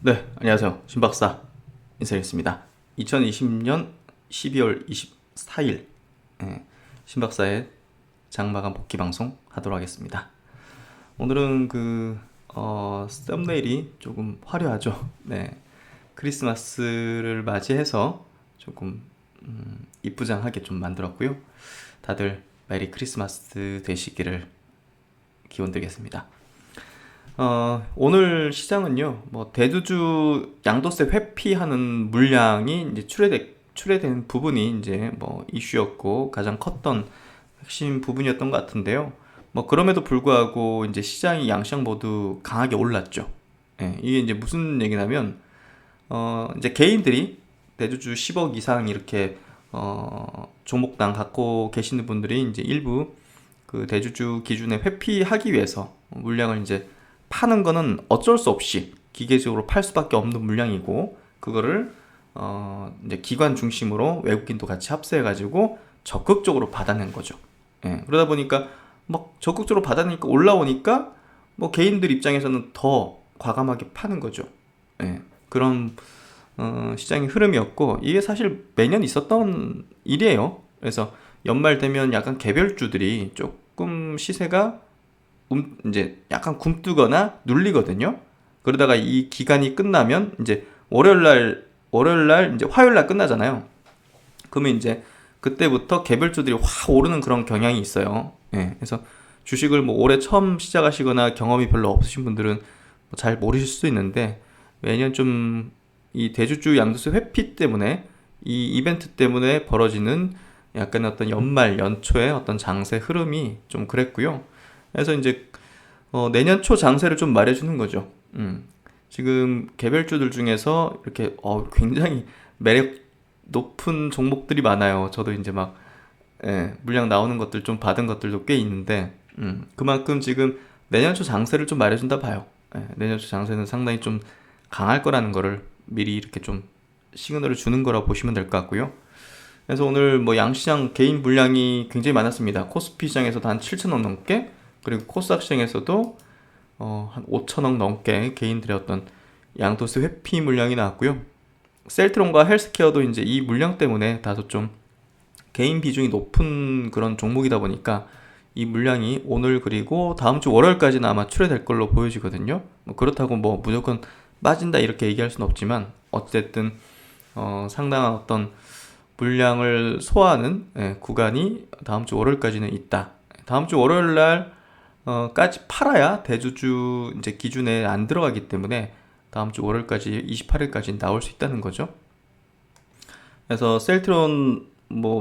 네, 안녕하세요. 신박사 인사드리겠습니다. 2020년 12월 24일 신박사의 장마감 복귀 방송 하도록 하겠습니다. 오늘은 썸네일이 조금 화려하죠. 네, 크리스마스를 맞이해서 조금 이쁘장하게 좀 만들었고요. 다들 메리 크리스마스 되시기를 기원드리겠습니다. 오늘 시장은요, 대주주 양도세 회피하는 물량이 이제 출회된 부분이 이제 이슈였고, 가장 컸던 핵심 부분이었던 것 같은데요. 그럼에도 불구하고 이제 시장이 양시장 모두 강하게 올랐죠. 예, 이게 이제 무슨 얘기냐면, 이제 개인들이 대주주 10억 이상 이렇게, 종목당 갖고 계시는 분들이 이제 일부 그 대주주 기준에 회피하기 위해서 물량을 이제 파는 거는 어쩔 수 없이 기계적으로 팔 수밖에 없는 물량이고, 그거를 이제 기관 중심으로 외국인도 같이 합세해가지고 적극적으로 받아낸 거죠. 예, 그러다 보니까 막 적극적으로 받아내니까 올라오니까 개인들 입장에서는 더 과감하게 파는 거죠. 예, 그런 시장의 흐름이었고, 이게 사실 매년 있었던 일이에요. 그래서 연말 되면 약간 개별주들이 조금 시세가 이제 약간 굼뜨거나 눌리거든요. 그러다가 이 기간이 끝나면 이제 월요일 날 이제 화요일 날 끝나잖아요. 그러면 이제 그때부터 개별주들이 확 오르는 그런 경향이 있어요. 예, 그래서 주식을 올해 처음 시작하시거나 경험이 별로 없으신 분들은 잘 모르실 수도 있는데, 매년 좀 이 대주주 양도세 회피 때문에, 이 이벤트 때문에 벌어지는 약간 어떤 연말 연초의 어떤 장세 흐름이 좀 그랬고요. 그래서 이제 내년 초 장세를 좀 말해주는 거죠. 지금 개별주들 중에서 이렇게 굉장히 매력 높은 종목들이 많아요. 저도 이제 물량 나오는 것들 좀 받은 것들도 꽤 있는데, 그만큼 지금 내년 초 장세를 좀 말해준다 봐요. 내년 초 장세는 상당히 좀 강할 거라는 거를 미리 이렇게 좀 시그널을 주는 거라고 보시면 될 것 같고요. 그래서 오늘 양시장 개인 물량이 굉장히 많았습니다. 코스피 시장에서도 한 7천억 넘게, 그리고 코스닥 시장에서도 한 5천억 넘게 개인들의 어떤 양도세 회피 물량이 나왔고요. 셀트론과 헬스케어도 이제 이 물량 때문에 다소 좀 개인 비중이 높은 그런 종목이다 보니까 이 물량이 오늘 그리고 다음 주 월요일까지는 아마 출회될 걸로 보여지거든요. 그렇다고 무조건 빠진다 이렇게 얘기할 수는 없지만, 어쨌든 상당한 어떤 물량을 소화하는 구간이 다음 주 월요일까지는 있다. 다음 주 월요일 날 까지 팔아야 대주주 이제 기준에 안 들어가기 때문에 다음 주 월요일까지 28일까지 나올 수 있다는 거죠. 그래서 셀트론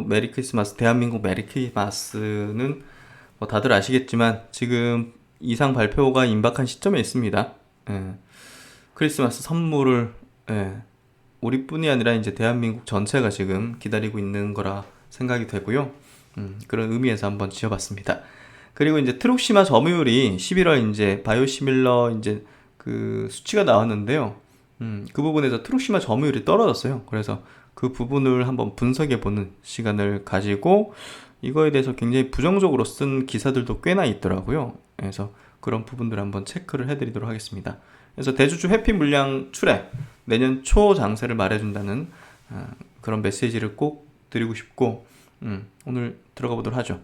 메리 크리스마스, 대한민국 메리 크리스마스는 다들 아시겠지만 지금 이상 발표가 임박한 시점에 있습니다. 크리스마스 선물을 우리뿐이 아니라 이제 대한민국 전체가 지금 기다리고 있는 거라 생각이 되고요. 그런 의미에서 한번 지어봤습니다. 그리고 이제 트룩시마 점유율이 11월 이제 바이오시밀러 이제 그 수치가 나왔는데요. 그 부분에서 트룩시마 점유율이 떨어졌어요. 그래서 그 부분을 한번 분석해 보는 시간을 가지고 이거에 대해서 굉장히 부정적으로 쓴 기사들도 꽤나 있더라고요. 그래서 그런 부분들을 한번 체크를 해드리도록 하겠습니다. 그래서 대주주 회피 물량 출회, 내년 초 장세를 말해준다는 그런 메시지를 꼭 드리고 싶고, 오늘 들어가 보도록 하죠.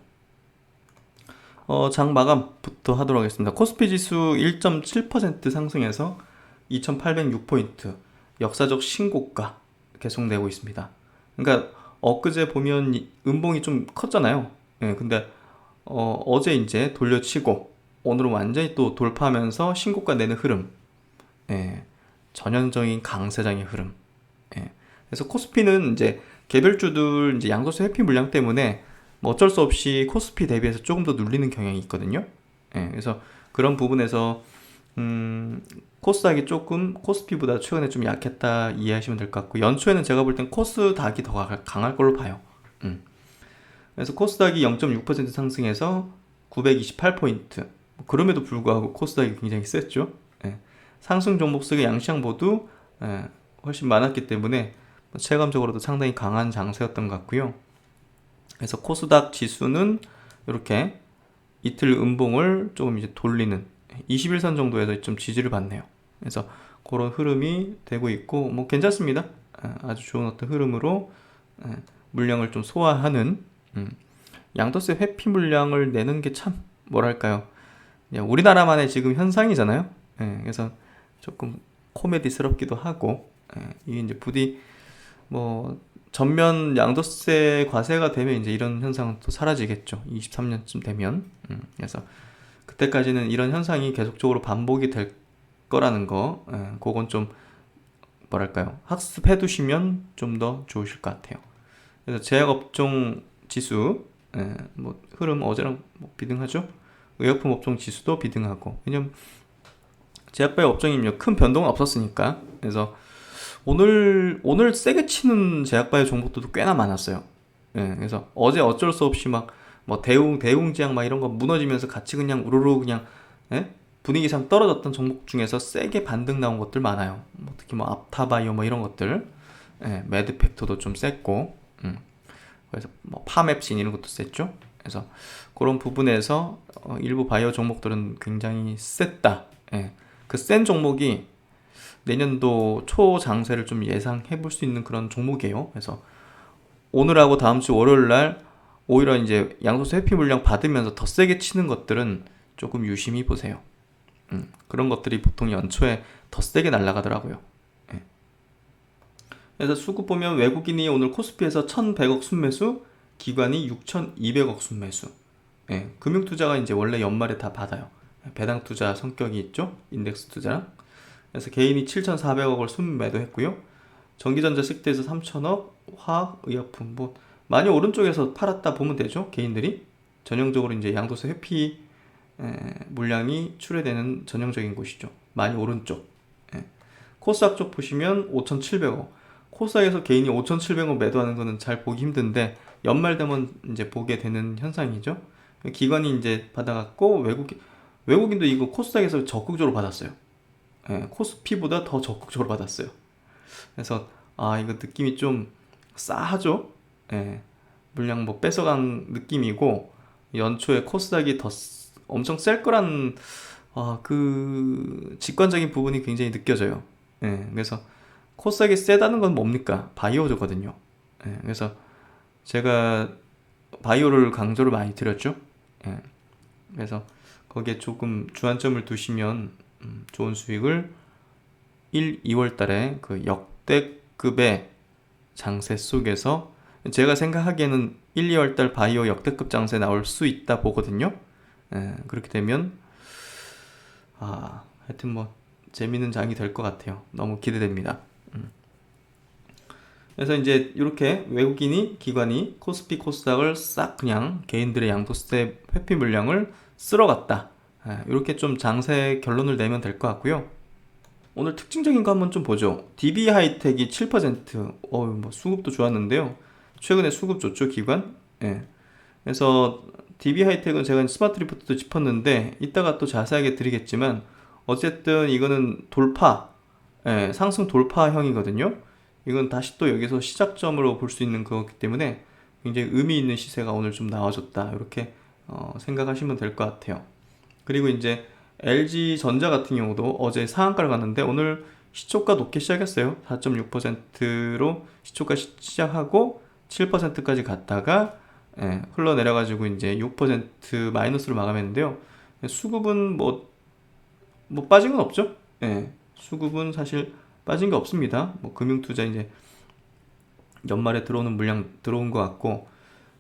장 마감부터 하도록 하겠습니다. 코스피 지수 1.7% 상승해서 2806포인트, 역사적 신고가 계속내고 있습니다. 그러니까 엊그제 보면 음봉이 좀 컸잖아요. 근데 어제 이제 돌려치고 오늘은 완전히 또 돌파하면서 신고가 내는 흐름, 전형적인 강세장의 흐름. 그래서 코스피는 이제 개별주들 이제 양도세 회피 물량 때문에 어쩔 수 없이 코스피 대비해서 조금 더 눌리는 경향이 있거든요. 그래서 그런 부분에서 코스닥이 조금 코스피보다 최근에 좀 약했다 이해하시면 될 것 같고, 연초에는 제가 볼 땐 코스닥이 더 강할 걸로 봐요. 그래서 코스닥이 0.6% 상승해서 928포인트. 그럼에도 불구하고 코스닥이 굉장히 셌죠. 상승 종목 속의 양시장 모두 훨씬 많았기 때문에 체감적으로도 상당히 강한 장세였던 것 같고요. 그래서 코스닥 지수는 이렇게 이틀 음봉을 조금 이제 돌리는 21선 정도에서 좀 지지를 받네요. 그래서 그런 흐름이 되고 있고 뭐 괜찮습니다. 아주 좋은 어떤 흐름으로 물량을 좀 소화하는 양도세 회피 물량을 내는 게 참 뭐랄까요, 그냥 우리나라만의 지금 현상이잖아요. 그래서 조금 코미디스럽기도 하고, 이게 이제 부디 뭐 전면 양도세 과세가 되면 이제 이런 현상은 또 사라지겠죠. 23년쯤 되면. 그래서 그때까지는 이런 현상이 계속적으로 반복이 될 거라는 거, 그건 좀 뭐랄까요, 학습해 두시면 좀 더 좋으실 것 같아요. 그래서 제약업종 지수, 뭐 흐름 어제랑 뭐 비등하죠. 의약품 업종 지수도 비등하고, 왜냐면 제약바이오 업종이 큰 변동은 없었으니까. 그래서 오늘 세게 치는 제약바이오 종목들도 꽤나 많았어요. 그래서 어제 어쩔 수 없이 막 뭐 대웅제약 막 이런 거 무너지면서 같이 그냥 우르르 그냥, 분위기상 떨어졌던 종목 중에서 세게 반등 나온 것들 많아요. 뭐 특히 뭐 앞타바이오 뭐 이런 것들, 매드팩토도 좀 셌고, 그래서 뭐 파맵신 이런 것도 셌죠. 그래서 그런 부분에서 일부 바이오 종목들은 굉장히 셌다. 그 센 종목이 내년도 초 장세를 좀 예상해 볼 수 있는 그런 종목이에요. 그래서 오늘하고 다음 주 월요일 날 오히려 이제 양도세 회피 물량 받으면서 더 세게 치는 것들은 조금 유심히 보세요. 그런 것들이 보통 연초에 더 세게 날아가더라고요. 그래서 수급 보면 외국인이 오늘 코스피에서 1,100억 순매수, 기관이 6,200억 순매수. 금융투자가 이제 원래 연말에 다 받아요. 배당 투자 성격이 있죠. 인덱스 투자랑. 그래서 개인이 7,400억을 순매도했고요. 전기전자 섹터에서 3,000억, 화학, 의약품 뭐 많이 오른쪽에서 팔았다 보면 되죠. 개인들이 전형적으로 이제 양도세 회피 물량이 출회되는 전형적인 곳이죠. 많이 오른쪽. 코스닥 쪽 보시면 5,700억. 코스닥에서 개인이 5,700억 매도하는 거는 잘 보기 힘든데 연말 되면 이제 보게 되는 현상이죠. 기관이 이제 받아갖고 외국인도 이거 코스닥에서 적극적으로 받았어요. 코스피보다 더 적극적으로 받았어요. 그래서 이거 느낌이 좀 싸하죠. 물량 뭐 뺏어간 느낌이고 연초에 코스닥이 더 엄청 셀 거란 그 직관적인 부분이 굉장히 느껴져요. 그래서 코스닥이 세다는 건 뭡니까? 바이오거든요. 그래서 제가 바이오를 강조를 많이 드렸죠. 그래서 거기에 조금 주안점을 두시면 좋은 수익을 2월 달에 그 역대급의 장세 속에서 제가 생각하기에는 2월 달 바이오 역대급 장세 나올 수 있다 보거든요. 그렇게 되면 하여튼 뭐 재밌는 장이 될 것 같아요. 너무 기대됩니다. 그래서 이제 이렇게 외국인이 기관이 코스피 코스닥을 싹 그냥 개인들의 양도세 회피 물량을 쓸어갔다. 이렇게 좀 장세 결론을 내면 될 것 같고요. 오늘 특징적인 거 한번 좀 보죠. DB 하이텍이 7%, 뭐 수급도 좋았는데요. 최근에 수급 좋죠, 기관? 그래서 DB 하이텍은 제가 스마트 리포트도 짚었는데 이따가 또 자세하게 드리겠지만 어쨌든 이거는 돌파, 상승 돌파형이거든요. 이건 다시 또 여기서 시작점으로 볼 수 있는 거기 때문에 굉장히 의미 있는 시세가 오늘 좀 나와줬다. 이렇게 생각하시면 될 것 같아요. 그리고 이제 LG전자 같은 경우도 어제 상한가를 갔는데 오늘 시초가 높게 시작했어요. 4.6%로 시초가 시작하고 7%까지 갔다가 흘러내려가지고 이제 6% 마이너스로 마감했는데요. 수급은 뭐 빠진 건 없죠. 수급은 사실 빠진 게 없습니다. 뭐 금융투자 이제 연말에 들어오는 물량 들어온 것 같고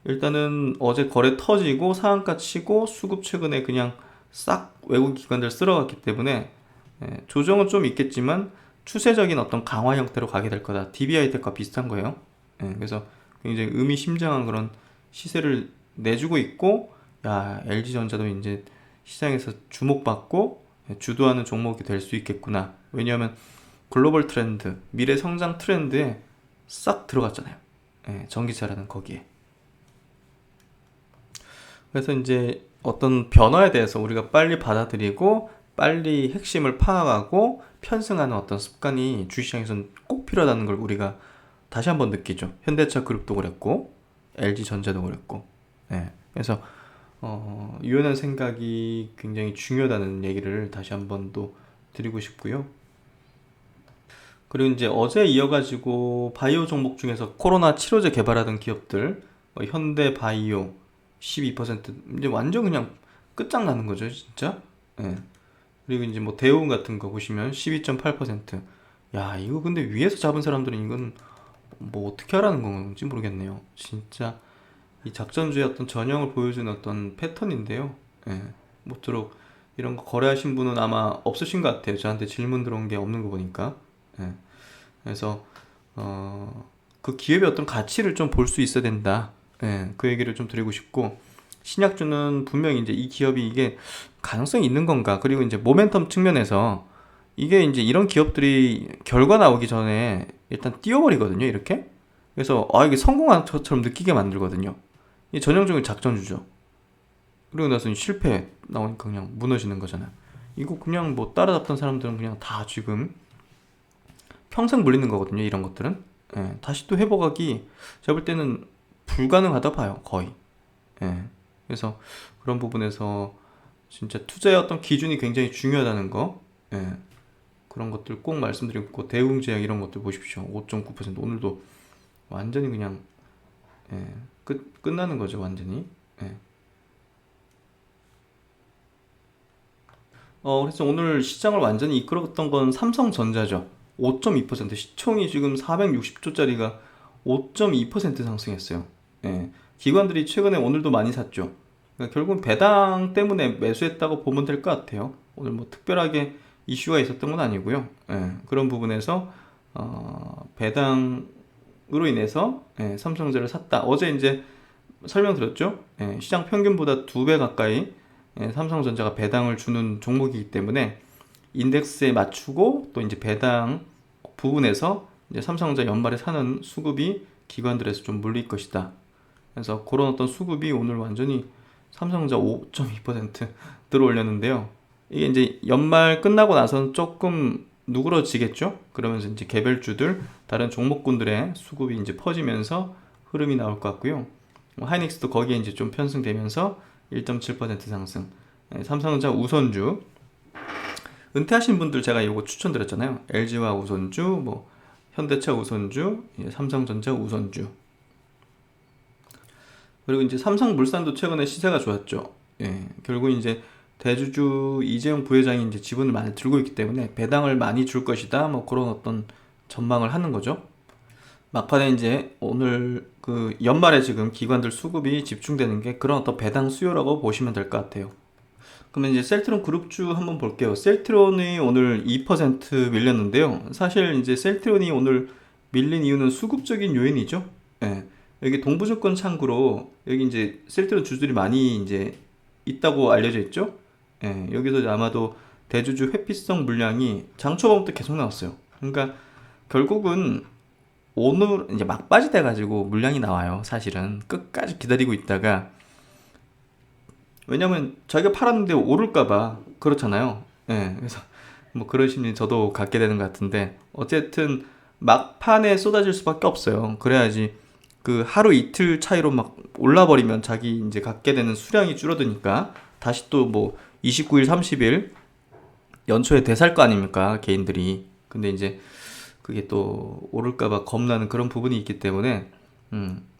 일단은 어제 거래 터지고 상한가 치고 수급 최근에 그냥 싹 외국 기관들 쓸어갔기 때문에 조정은 좀 있겠지만 추세적인 어떤 강화 형태로 가게 될 거다. DBI 텍과 비슷한 거예요. 그래서 굉장히 의미심장한 그런 시세를 내주고 있고, 야, LG전자도 이제 시장에서 주목받고 주도하는 종목이 될 수 있겠구나. 왜냐하면 글로벌 트렌드, 미래 성장 트렌드에 싹 들어갔잖아요. 전기차라는 거기에. 그래서 이제 어떤 변화에 대해서 우리가 빨리 받아들이고 빨리 핵심을 파악하고 편승하는 어떤 습관이 주식시장에서는 꼭 필요하다는 걸 우리가 다시 한번 느끼죠. 현대차 그룹도 그랬고 LG전자도 그랬고. 그래서 유연한 생각이 굉장히 중요하다는 얘기를 다시 한번 또 드리고 싶고요. 그리고 이제 어제 이어가지고 바이오 종목 중에서 코로나 치료제 개발하던 기업들, 현대바이오 12%, 이제 완전 그냥 끝장나는 거죠, 진짜. 예. 그리고 이제 뭐 대우음 같은 거 보시면 12.8%. 야, 이거 근데 위에서 잡은 사람들은 이건 뭐 어떻게 하라는 건지 모르겠네요. 진짜 이 작전주의 어떤 전형을 보여주는 어떤 패턴인데요. 예. 모쪼록 이런 거 거래하신 분은 아마 없으신 것 같아요. 저한테 질문 들어온 게 없는 거 보니까. 예. 그래서 그 기업의 어떤 가치를 좀 볼 수 있어야 된다. 예. 그 얘기를 좀 드리고 싶고, 신약주는 분명히 이제 이 기업이 이게 가능성이 있는 건가, 그리고 이제 모멘텀 측면에서 이게 이제 이런 기업들이 결과 나오기 전에 일단 띄워버리거든요, 이렇게. 그래서 이게 성공한 것처럼 느끼게 만들거든요. 이 전형적인 작전주죠. 그리고 나서 실패 나오니까 그냥 무너지는 거잖아요. 이거 그냥 뭐 따라잡던 사람들은 그냥 다 지금 평생 물리는 거거든요, 이런 것들은. 예, 다시 또 회복하기 제가 볼 때는 불가능하다 봐요, 거의. 예, 그래서 그런 부분에서 진짜 투자의 어떤 기준이 굉장히 중요하다는 거, 예, 그런 것들 꼭 말씀드리고, 대웅제약 이런 것들 보십시오. 5.9% 오늘도 완전히 그냥, 예, 끝나는 거죠, 완전히. 예. 그래서 오늘 시장을 완전히 이끌었던 건 삼성전자죠. 5.2%, 시총이 지금 460조짜리가 5.2% 상승했어요. 예. 기관들이 최근에 오늘도 많이 샀죠. 그러니까 결국은 배당 때문에 매수했다고 보면 될 것 같아요. 오늘 뭐 특별하게 이슈가 있었던 건 아니고요. 예. 그런 부분에서 배당으로 인해서, 예, 삼성전자를 샀다. 어제 이제 설명드렸죠. 예, 시장 평균보다 2배 가까이, 예, 삼성전자가 배당을 주는 종목이기 때문에 인덱스에 맞추고 또 이제 배당 부분에서 이제 삼성전자 연말에 사는 수급이 기관들에서 좀 물릴 것이다. 그래서 그런 어떤 수급이 오늘 완전히 삼성전자 5.2% 들어올렸는데요. 이게 이제 연말 끝나고 나서는 조금 누그러지겠죠? 그러면서 이제 개별주들, 다른 종목군들의 수급이 이제 퍼지면서 흐름이 나올 것 같고요. 하이닉스도 거기에 이제 좀 편승되면서 1.7% 상승. 네, 삼성전자 우선주. 은퇴하신 분들 제가 이거 추천드렸잖아요. LG화 우선주, 뭐 현대차 우선주, 삼성전자 우선주. 그리고 이제 삼성물산도 최근에 시세가 좋았죠. 예, 결국 이제 대주주 이재용 부회장이 이제 지분을 많이 들고 있기 때문에 배당을 많이 줄 것이다. 뭐 그런 어떤 전망을 하는 거죠. 막판에 이제 오늘 그 연말에 지금 기관들 수급이 집중되는 게 그런 어떤 배당 수요라고 보시면 될 것 같아요. 그러면 이제 셀트론 그룹주 한번 볼게요. 셀트론이 오늘 2% 밀렸는데요. 사실 이제 셀트론이 오늘 밀린 이유는 수급적인 요인이죠. 예. 여기 동부증권 창구로 여기 이제 셀트론 주들이 많이 이제 있다고 알려져 있죠. 예. 여기서 아마도 대주주 회피성 물량이 장 초반부터 계속 나왔어요. 그러니까 결국은 오늘 이제 막바지 돼가지고 물량이 나와요. 사실은 끝까지 기다리고 있다가, 왜냐면 자기가 팔았는데 오를까봐 그렇잖아요. 예, 그래서 뭐 그런 심리 저도 갖게 되는 것 같은데, 어쨌든 막판에 쏟아질 수밖에 없어요. 그래야지 그 하루 이틀 차이로 막 올라버리면 자기 이제 갖게 되는 수량이 줄어드니까 다시 또 뭐 29일, 30일 연초에 되살 거 아닙니까, 개인들이. 근데 이제 그게 또 오를까봐 겁나는 그런 부분이 있기 때문에,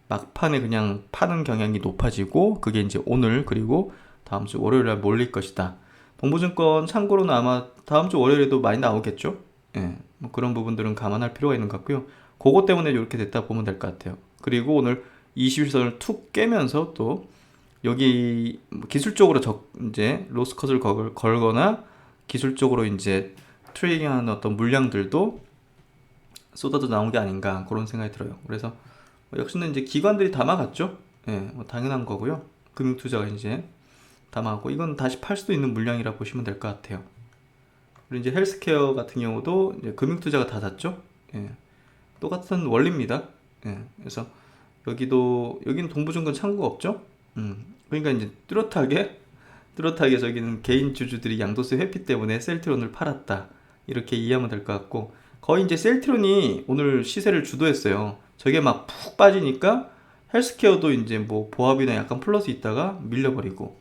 막판에 그냥 파는 경향이 높아지고, 그게 이제 오늘 그리고 다음 주 월요일에 몰릴 것이다. 동부증권 참고로는 아마 다음 주 월요일에도 많이 나오겠죠. 예, 뭐 그런 부분들은 감안할 필요가 있는 것 같고요. 그것 때문에 이렇게 됐다 보면 될 것 같아요. 그리고 오늘 21선을 툭 깨면서 또 여기 기술적으로 이제 로스컷을 걸거나 기술적으로 이제 트레이딩하는 어떤 물량들도 쏟아져 나온 게 아닌가, 그런 생각이 들어요. 그래서 역시는 이제 기관들이 담아갔죠. 예, 뭐 당연한 거고요. 금융투자가 이제 담아갔고, 이건 다시 팔 수도 있는 물량이라 보시면 될 것 같아요. 그리고 이제 헬스케어 같은 경우도 이제 금융투자가 다 샀죠. 예, 똑같은 원리입니다. 예, 그래서 여기는 동부증권 창구가 없죠. 그러니까 이제 뚜렷하게 저기는 개인 주주들이 양도세 회피 때문에 셀트론을 팔았다, 이렇게 이해하면 될 것 같고, 거의 이제 셀트론이 오늘 시세를 주도했어요. 저게 막 푹 빠지니까 헬스케어도 이제 뭐 보합이나 약간 플러스 있다가 밀려버리고,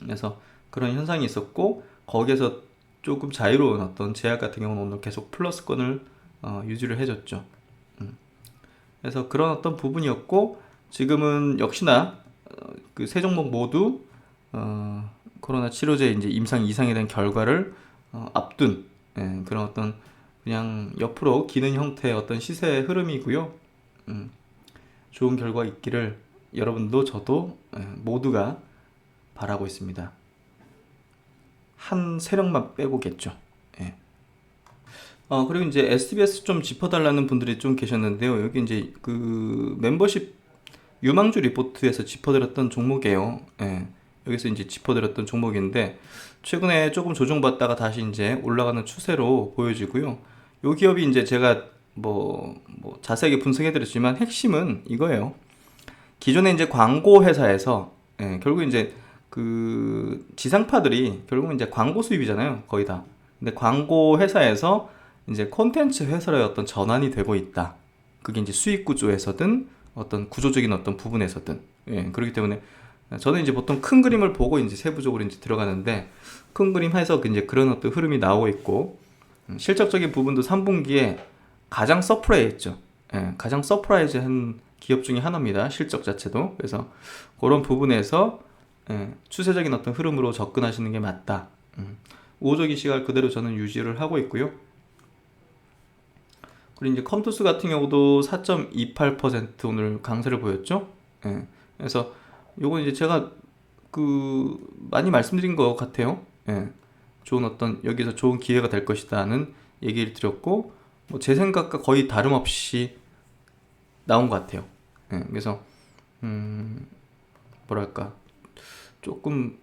그래서 그런 현상이 있었고, 거기에서 조금 자유로운 어떤 제약 같은 경우는 오늘 계속 플러스권을 유지를 해줬죠. 그래서 그런 어떤 부분이었고, 지금은 역시나 그 세 종목 모두 코로나 치료제 이제 임상 이상에 대한 결과를 앞둔 그런 어떤 그냥 옆으로 기는 형태의 어떤 시세 흐름이고요. 좋은 결과 있기를 여러분도 저도 모두가 바라고 있습니다. 한 세력만 빼고겠죠. 예. 그리고 이제 SBS 좀 짚어달라는 분들이 좀 계셨는데요. 여기 이제 그 멤버십 유망주 리포트에서 짚어드렸던 종목이에요. 예. 여기서 이제 짚어드렸던 종목인데 최근에 조금 조정받다가 다시 이제 올라가는 추세로 보여지고요. 요 기업이 이제 제가 뭐 자세하게 분석해드렸지만 핵심은 이거예요. 기존에 이제 광고 회사에서 결국 이제 그 지상파들이 결국은 이제 광고 수입이잖아요, 거의 다. 근데 광고 회사에서 이제 콘텐츠 회사로의 어떤 전환이 되고 있다. 그게 이제 수익 구조에서든 어떤 구조적인 어떤 부분에서든. 그렇기 때문에 저는 이제 보통 큰 그림을 보고 이제 세부적으로 이제 들어가는데 큰 그림 해서 이제 그런 어떤 흐름이 나오고 있고 실적적인 부분도 3분기에 가장 서프라이즈했죠. 가장 서프라이즈한 기업 중에 하나입니다. 실적 자체도. 그래서 그런 부분에서 추세적인 어떤 흐름으로 접근하시는 게 맞다. 우호적인 시각을 그대로 저는 유지를 하고 있고요. 그리고 이제 컴투스 같은 경우도 4.28% 오늘 강세를 보였죠. 그래서 요건 이제 제가 그 많이 말씀드린 것 같아요. 좋은 어떤 여기서 좋은 기회가 될 것이다는 얘기를 드렸고 뭐 제 생각과 거의 다름없이 나온 것 같아요. 그래서 뭐랄까 조금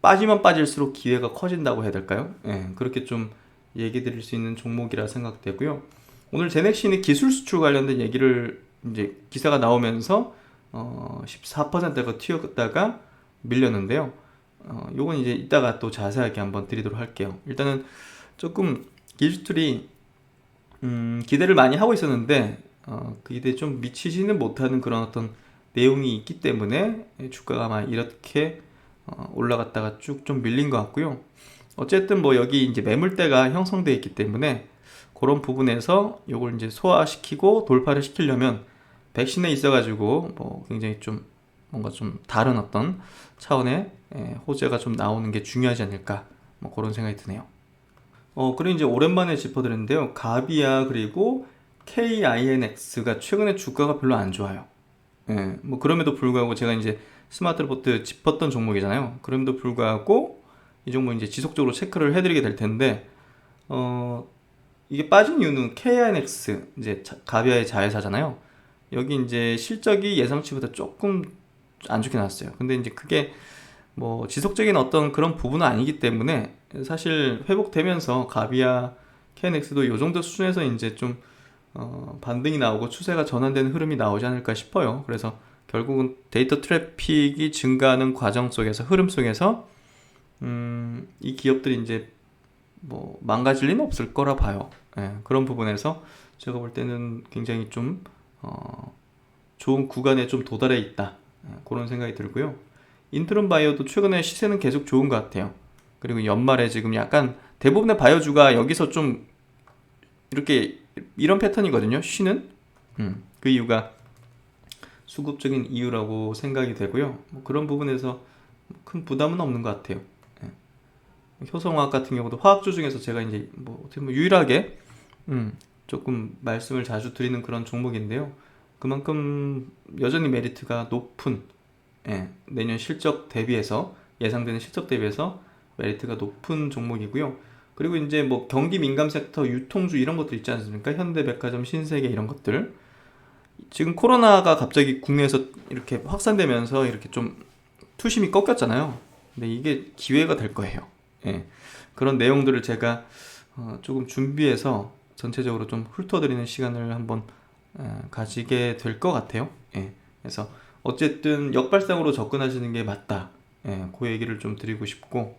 빠지면 빠질수록 기회가 커진다고 해야 될까요? 그렇게 좀 얘기 드릴 수 있는 종목이라 생각되고요. 오늘 제넥신이 기술 수출 관련된 얘기를 이제 기사가 나오면서 14%가 튀었다가 밀렸는데요. 요건 이제 이따가 또 자세하게 한번 드리도록 할게요. 일단은 조금 기술이 기대를 많이 하고 있었는데 그 기대에 좀 미치지는 못하는 그런 어떤 내용이 있기 때문에 주가가 아마 이렇게 올라갔다가 쭉 좀 밀린 것 같고요. 어쨌든 뭐 여기 이제 매물대가 형성되어 있기 때문에 그런 부분에서 이걸 이제 소화시키고 돌파를 시키려면 백신에 있어가지고 뭐 굉장히 좀 뭔가 좀 다른 어떤 차원의 호재가 좀 나오는 게 중요하지 않을까 뭐 그런 생각이 드네요. 그리고 이제 오랜만에 짚어드렸는데요. 가비아 그리고 KINX가 최근에 주가가 별로 안 좋아요. 뭐 그럼에도 불구하고 제가 이제 스마트 로보트 짚었던 종목이잖아요. 그럼에도 불구하고 이 종목 이제 지속적으로 체크를 해드리게 될 텐데, 이게 빠진 이유는 KINX 이제 가비아의 자회사잖아요. 여기 이제 실적이 예상치보다 조금 안 좋게 나왔어요. 근데 이제 그게 뭐 지속적인 어떤 그런 부분은 아니기 때문에 사실 회복되면서 가비아 KNX도 이 정도 수준에서 이제 좀 반등이 나오고 추세가 전환되는 흐름이 나오지 않을까 싶어요. 그래서 결국은 데이터 트래픽이 증가하는 과정 속에서 흐름 속에서 이 기업들이 이제 뭐 망가질 리는 없을 거라 봐요. 그런 부분에서 제가 볼 때는 굉장히 좀 좋은 구간에 좀 도달해 있다. 그런 생각이 들고요. 인트론 바이오도 최근에 시세는 계속 좋은 것 같아요. 그리고 연말에 지금 약간 대부분의 바이오주가 여기서 좀 이렇게 이런 패턴이거든요. 쉬는 그 이유가 수급적인 이유라고 생각이 되고요. 뭐 그런 부분에서 큰 부담은 없는 것 같아요. 효성화학 같은 경우도 화학주 중에서 제가 이제 뭐 어떻게 보면 유일하게 조금 말씀을 자주 드리는 그런 종목인데요. 그만큼 여전히 메리트가 높은 내년 실적 대비해서 예상되는 실적 대비해서 메리트가 높은 종목이고요. 그리고 이제 뭐 경기 민감 섹터 유통주 이런 것들 있지 않습니까? 현대백화점, 신세계 이런 것들. 지금 코로나가 갑자기 국내에서 이렇게 확산되면서 이렇게 좀 투심이 꺾였잖아요. 근데 이게 기회가 될 거예요. 그런 내용들을 제가 조금 준비해서 전체적으로 좀 훑어드리는 시간을 한번 가지게 될 것 같아요. 그래서 어쨌든 역발상으로 접근하시는 게 맞다. 그 얘기를 좀 드리고 싶고,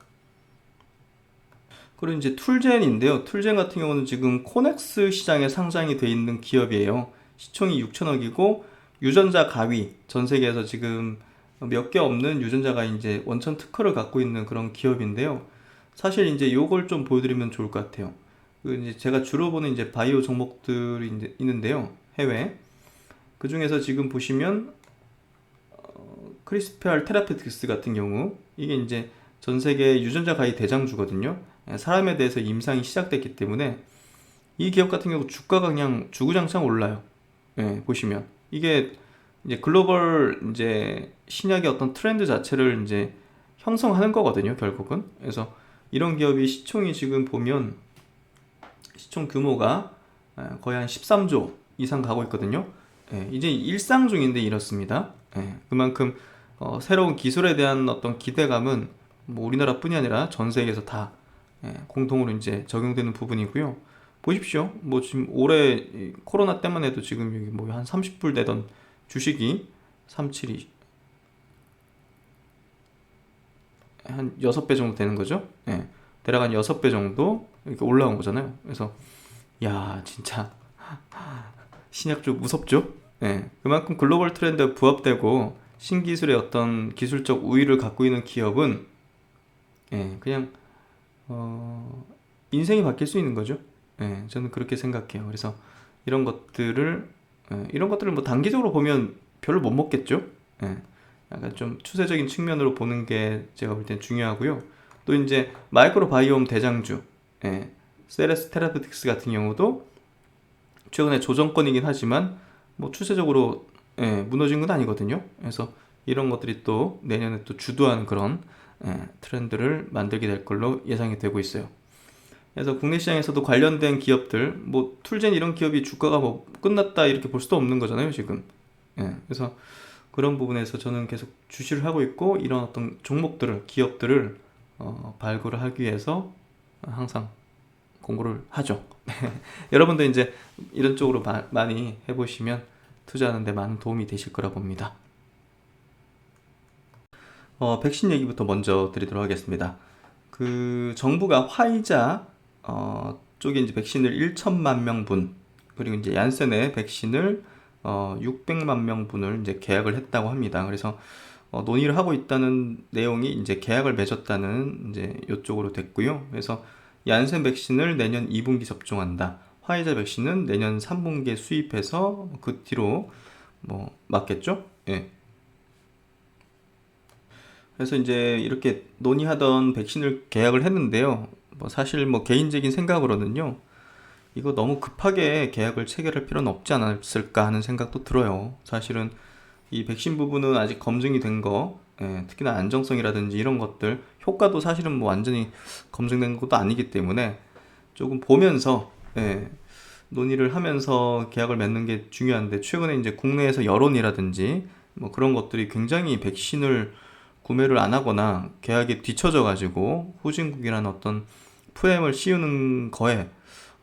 그리고 이제 툴젠인데요. 툴젠 같은 경우는 지금 코넥스 시장에 상장이 돼 있는 기업이에요. 시총이 6천억이고 유전자 가위, 전 세계에서 지금 몇 개 없는 유전자가 이제 원천 특허를 갖고 있는 그런 기업인데요. 사실 이제 요걸 좀 보여드리면 좋을 것 같아요. 그 이제 제가 주로 보는 이제 바이오 종목들이 이제 있는데요. 해외. 그 중에서 지금 보시면 크리스페알 테라페틱스 같은 경우 이게 이제 전 세계 유전자 가입 대장주거든요. 사람에 대해서 임상이 시작됐기 때문에 이 기업 같은 경우 주가가 그냥 주구장창 올라요. 예, 보시면 이게 이제 글로벌 이제 신약의 어떤 트렌드 자체를 이제 형성하는 거거든요, 결국은. 그래서 이런 기업이 시총이 지금 보면 시총 규모가 거의 한 13조 이상 가고 있거든요. 예, 이제 일상 중인데 이렇습니다. 예, 그만큼 새로운 기술에 대한 어떤 기대감은 뭐 우리나라뿐이 아니라 전 세계에서 다 공통으로 이제 적용되는 부분이고요. 보십시오. 뭐 지금 올해 이 코로나 때만 해도 지금 여기 뭐 한 30불 되던 주식이 372 한 6배 정도 되는 거죠. 예. 대략 한 6배 정도 이렇게 올라온 거잖아요. 그래서 야, 진짜 신약 쪽 무섭죠? 예. 그만큼 글로벌 트렌드에 부합되고 신기술의 어떤 기술적 우위를 갖고 있는 기업은 그냥 어, 인생이 바뀔 수 있는 거죠. 저는 그렇게 생각해요. 그래서 이런 것들을 이런 것들을 뭐 단기적으로 보면 별로 못 먹겠죠. 예. 약간 좀 추세적인 측면으로 보는 게 제가 볼 땐 중요하고요. 또 이제 마이크로 바이옴 대장주, 세레스 테라피틱스 같은 경우도 최근에 조정권이긴 하지만 뭐 추세적으로 무너진 건 아니거든요. 그래서 이런 것들이 또 내년에 또 주도하는 그런 트렌드를 만들게 될 걸로 예상이 되고 있어요. 그래서 국내 시장에서도 관련된 기업들, 뭐 툴젠 이런 기업이 주가가 뭐 끝났다 이렇게 볼 수도 없는 거잖아요, 지금. 그래서 그런 부분에서 저는 계속 주시를 하고 있고 이런 어떤 종목들을, 기업들을 발굴을 하기 위해서 항상 공부를 하죠. 여러분도 이제 이런 쪽으로 많이 해보시면 투자하는 데 많은 도움이 되실 거라 봅니다. 백신 얘기부터 먼저 드리도록 하겠습니다. 그 정부가 화이자 쪽에 이제 백신을 1천만 명분, 그리고 이제 얀센의 백신을 600만 명분을 이제 계약을 했다고 합니다. 그래서 논의를 하고 있다는 내용이 이제 계약을 맺었다는 이제 이쪽으로 됐고요. 그래서 얀센 백신을 내년 2분기 접종한다. 화이자 백신은 내년 3분기에 수입해서 그 뒤로 뭐 맞겠죠? 예. 그래서 이제 이렇게 논의하던 백신을 계약을 했는데요. 뭐 사실 뭐 개인적인 생각으로는요. 이거 너무 급하게 계약을 체결할 필요는 없지 않았을까 하는 생각도 들어요. 사실은 이 백신 부분은 아직 검증이 된 거, 특히나 안정성이라든지 이런 것들, 효과도 사실은 뭐 완전히 검증된 것도 아니기 때문에 조금 보면서 논의를 하면서 계약을 맺는 게 중요한데, 최근에 이제 국내에서 여론이라든지 뭐 그런 것들이 굉장히 백신을 구매를 안 하거나 계약에 뒤처져 가지고 후진국이라는 어떤 프레임을 씌우는 거에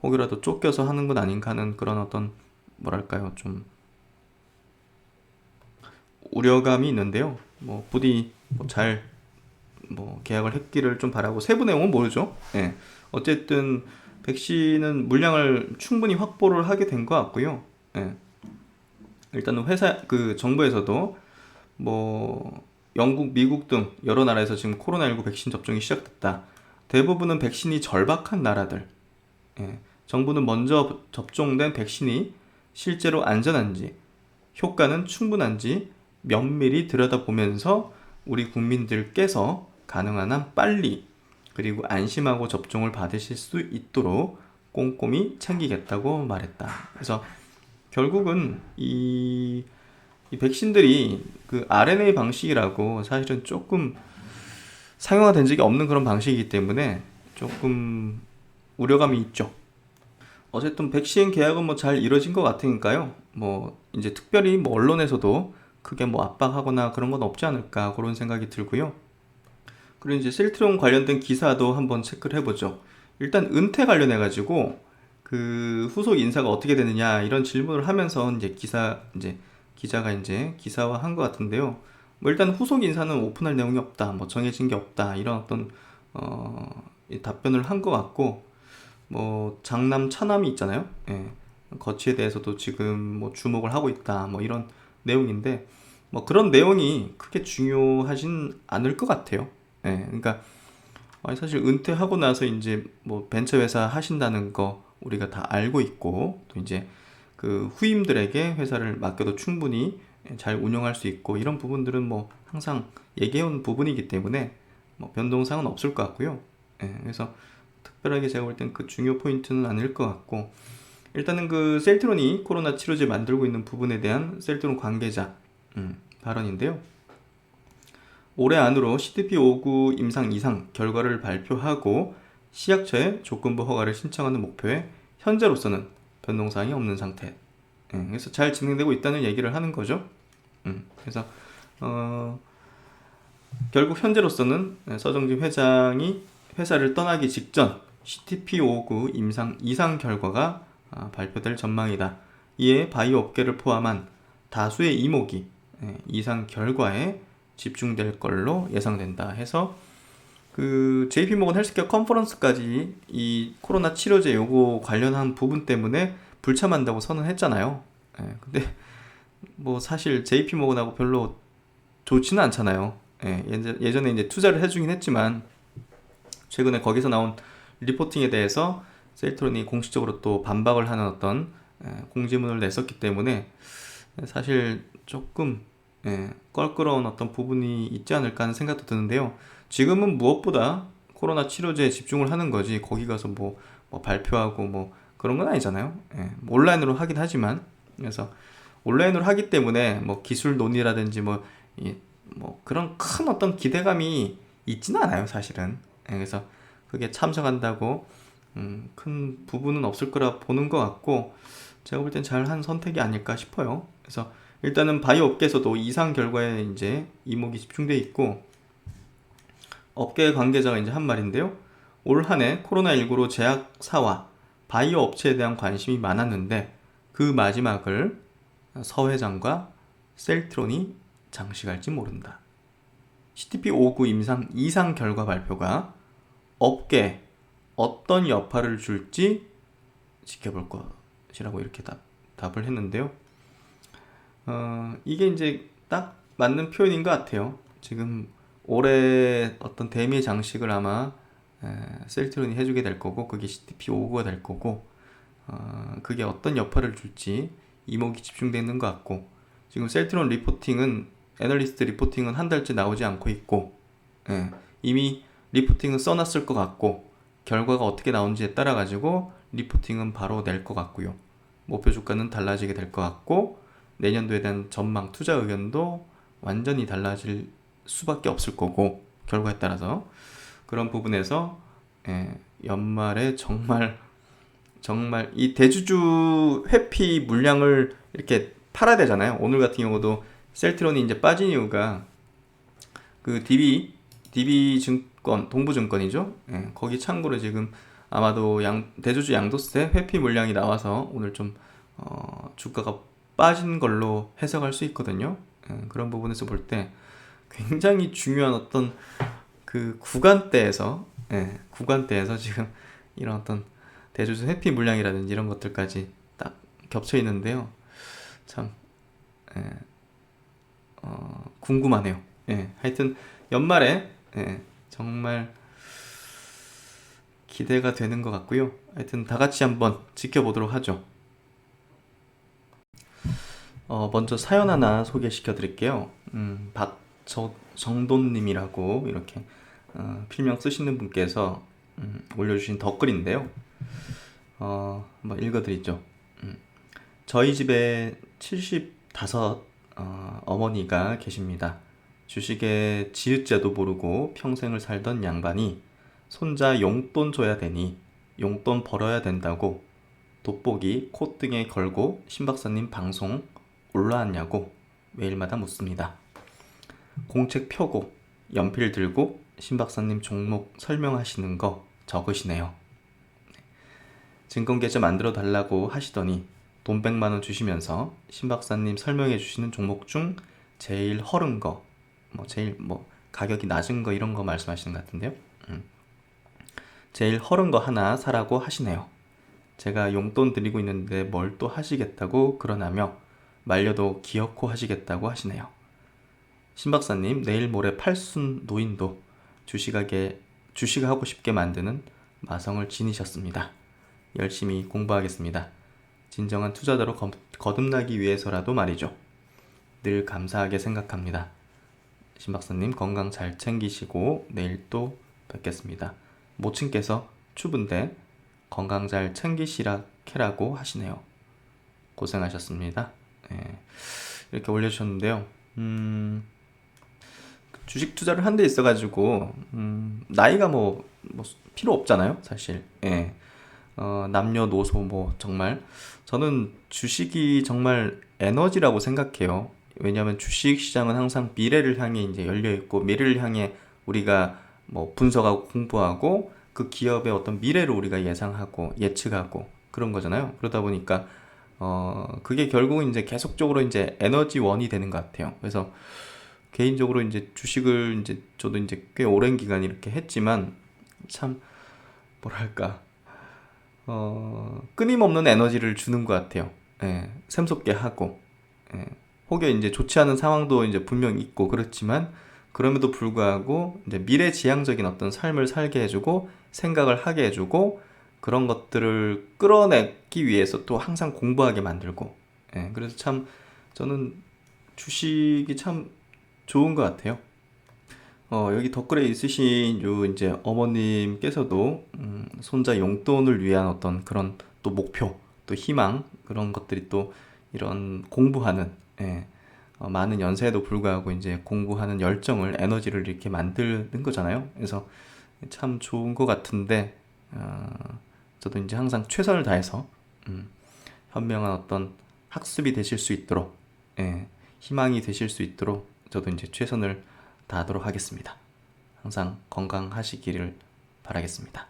혹이라도 쫓겨서 하는 건 아닌가 하는 그런 어떤 뭐랄까요, 좀 우려감이 있는데요. 뭐 부디 잘 뭐 계약을 했기를 좀 바라고, 세부 내용은 모르죠. 어쨌든 백신은 물량을 충분히 확보를 하게 된 것 같고요. 일단은 회사 그 정부에서도 뭐 영국, 미국 등 여러 나라에서 지금 코로나19 백신 접종이 시작됐다. 대부분은 백신이 절박한 나라들. 정부는 먼저 접종된 백신이 실제로 안전한지, 효과는 충분한지 면밀히 들여다보면서 우리 국민들께서 가능한 한 빨리 그리고 안심하고 접종을 받으실 수 있도록 꼼꼼히 챙기겠다고 말했다. 그래서 결국은 이 백신들이 그 RNA 방식이라고 사실은 조금 상용화된 적이 없는 그런 방식이기 때문에 조금 우려감이 있죠. 어쨌든 백신 계약은 뭐 잘 이루어진 것 같으니까요. 뭐 이제 특별히 뭐 언론에서도 크게 뭐 압박하거나 그런 건 없지 않을까 그런 생각이 들고요. 그리고 이제 셀트리온 관련된 기사도 한번 체크를 해보죠. 일단 은퇴 관련해 가지고 그 후속 인사가 어떻게 되느냐 이런 질문을 하면서 이제 기자가 이제 기사화한 것 같은데요. 뭐 일단 후속 인사는 오픈할 내용이 없다, 뭐 정해진 게 없다 이런 어떤 이 답변을 한 것 같고, 뭐 장남 차남이 있잖아요. 거치에 대해서도 지금 뭐 주목을 하고 있다, 뭐 이런 내용인데 뭐 그런 내용이 크게 중요하진 않을 것 같아요. 그러니까 아니, 사실 은퇴하고 나서 이제 뭐 벤처 회사 하신다는 거 우리가 다 알고 있고, 또 이제 그 후임들에게 회사를 맡겨도 충분히 잘 운영할 수 있고, 이런 부분들은 뭐 항상 얘기해온 부분이기 때문에 뭐 변동사항은 없을 것 같고요. 그래서 특별하게 제가 볼 땐 그 중요 포인트는 아닐 것 같고, 일단은 그 셀트론이 코로나 치료제 만들고 있는 부분에 대한 셀트론 관계자 발언인데요. 올해 안으로 CTP59 임상 이상 결과를 발표하고 시약처에 조건부 허가를 신청하는 목표에 현재로서는 변동사항이 없는 상태. 그래서 잘 진행되고 있다는 얘기를 하는 거죠. 그래서 결국 현재로서는 서정진 회장이 회사를 떠나기 직전 CTP59 임상 이상 결과가 발표될 전망이다. 이에 바이오 업계를 포함한 다수의 이목이 이상 결과에 집중될 걸로 예상된다 해서 그 JP모건 헬스케어 컨퍼런스까지 이 코로나 치료제 요거 관련한 부분 때문에 불참한다고 선언했잖아요. 근데 뭐 사실 JP모건하고 별로 좋지는 않잖아요. 예전에 이제 투자를 해주긴 했지만 최근에 거기서 나온 리포팅에 대해서 셀트론이 공식적으로 또 반박을 하는 어떤 공지문을 냈었기 때문에 사실 조금 껄끄러운 어떤 부분이 있지 않을까 하는 생각도 드는데요. 지금은 무엇보다 코로나 치료제에 집중을 하는 거지 거기 가서 뭐 발표하고 뭐 그런 건 아니잖아요. 뭐 온라인으로 하긴 하지만, 그래서 온라인으로 하기 때문에 뭐 기술 논의라든지 뭐 그런 큰 어떤 기대감이 있지는 않아요, 사실은. 그래서 그게 참석한다고 큰 부분은 없을 거라 보는 것 같고, 제가 볼 땐 잘한 선택이 아닐까 싶어요. 그래서 일단은 바이오 업계에서도 이상 결과에 이제 이목이 집중돼 있고, 업계 관계자가 이제 한 말인데요. 올 한 해 코로나19로 제약사와 바이오 업체에 대한 관심이 많았는데 그 마지막을 서 회장과 셀트론이 장식할지 모른다. CTP59 임상 이상 결과 발표가 업계에 어떤 여파를 줄지 지켜볼 것이라고 이렇게 답을 했는데요. 이게 이제 딱 맞는 표현인 것 같아요. 지금 올해 어떤 대미 장식을 아마 셀트론이 해주게 될 거고, 그게 CTP59가 될 거고, 그게 어떤 여파를 줄지 이목이 집중되는 것 같고, 지금 셀트론 리포팅은 애널리스트 리포팅은 한 달째 나오지 않고 있고, 이미 리포팅은 써놨을 것 같고, 결과가 어떻게 나오는지에 따라 가지고 리포팅은 바로 낼 것 같고요. 목표 주가는 달라지게 될 것 같고, 내년도에 대한 전망 투자 의견도 완전히 달라질 수밖에 없을 거고, 결과에 따라서 그런 부분에서 연말에 정말 이 대주주 회피 물량을 이렇게 팔아야 되잖아요. 오늘 같은 경우도 셀트론이 이제 빠진 이유가 그 DB 증권, 동부증권이죠. 거기 참고로 지금 아마도 대주주 양도세 회피 물량이 나와서 오늘 좀 주가가 빠진 걸로 해석할 수 있거든요. 그런 부분에서 볼 때 굉장히 중요한 어떤 그 구간대에서 지금 이런 어떤 대주주 회피 물량이라든지 이런 것들까지 딱 겹쳐 있는데요. 참 궁금하네요. 하여튼 연말에 정말 기대가 되는 것 같고요. 하여튼 다 같이 한번 지켜보도록 하죠. 먼저 사연 하나 소개시켜 드릴게요. 박정돈님이라고 이렇게 필명 쓰시는 분께서 올려주신 댓글인데요. 한번 읽어드리죠. 저희 집에 75 어머니가 계십니다. 주식에 지읒자도 모르고 평생을 살던 양반이 손자 용돈 줘야 되니 용돈 벌어야 된다고 돋보기 콧등에 걸고 신박사님 방송 올라왔냐고 매일마다 묻습니다. 공책 펴고 연필 들고 신박사님 종목 설명하시는 거 적으시네요. 증권계좌 만들어 달라고 하시더니 돈 100만원 주시면서 신박사님 설명해 주시는 종목 중 제일 허른 거, 제일 가격이 낮은 거 이런 거 말씀하시는 것 같은데요. 제일 허른 거 하나 사라고 하시네요. 제가 용돈 드리고 있는데 뭘 또 하시겠다고 그러나며 말려도 기어코 하시겠다고 하시네요. 신박사님 내일 모레 팔순 노인도 주식을 하고 싶게 만드는 마성을 지니셨습니다. 열심히 공부하겠습니다. 진정한 투자자로 거듭나기 위해서라도 말이죠. 늘 감사하게 생각합니다. 신 박사님 건강 잘 챙기시고 내일 또 뵙겠습니다. 모친께서 추분데 건강 잘 챙기시라 캐라고 하시네요. 고생하셨습니다. 네, 이렇게 올려주셨는데요. 주식 투자를 한 데 있어가지고 나이가 뭐 필요 없잖아요, 사실. 예. 남녀노소 뭐 정말 저는 주식이 정말 에너지라고 생각해요. 왜냐하면 주식 시장은 항상 미래를 향해 이제 열려 있고 미래를 향해 우리가 뭐 분석하고 공부하고 그 기업의 어떤 미래를 우리가 예상하고 예측하고 그런 거잖아요. 그러다 보니까 그게 결국은 이제 계속적으로 이제 에너지원이 되는 것 같아요. 그래서 개인적으로 이제 주식을 이제 저도 이제 꽤 오랜 기간 이렇게 했지만 참 뭐랄까 끊임없는 에너지를 주는 것 같아요. 예, 샘솟게 하고 예, 혹여 이제 좋지 않은 상황도 이제 분명 있고 그렇지만 그럼에도 불구하고 이제 미래지향적인 어떤 삶을 살게 해주고 생각을 하게 해주고 그런 것들을 끌어내기 위해서 또 항상 공부하게 만들고 예, 그래서 참 저는 주식이 참 좋은 것 같아요. 여기 댓글에 있으신 요 이제 어머님께서도 손자 용돈을 위한 어떤 그런 또 목표, 또 희망 그런 것들이 또 이런 공부하는 예, 많은 연세에도 불구하고 이제 공부하는 열정을 에너지를 이렇게 만드는 거잖아요. 그래서 참 좋은 것 같은데 저도 이제 항상 최선을 다해서 현명한 어떤 학습이 되실 수 있도록 예, 희망이 되실 수 있도록 저도 이제 최선을 다하도록 하겠습니다. 항상 건강하시기를 바라겠습니다.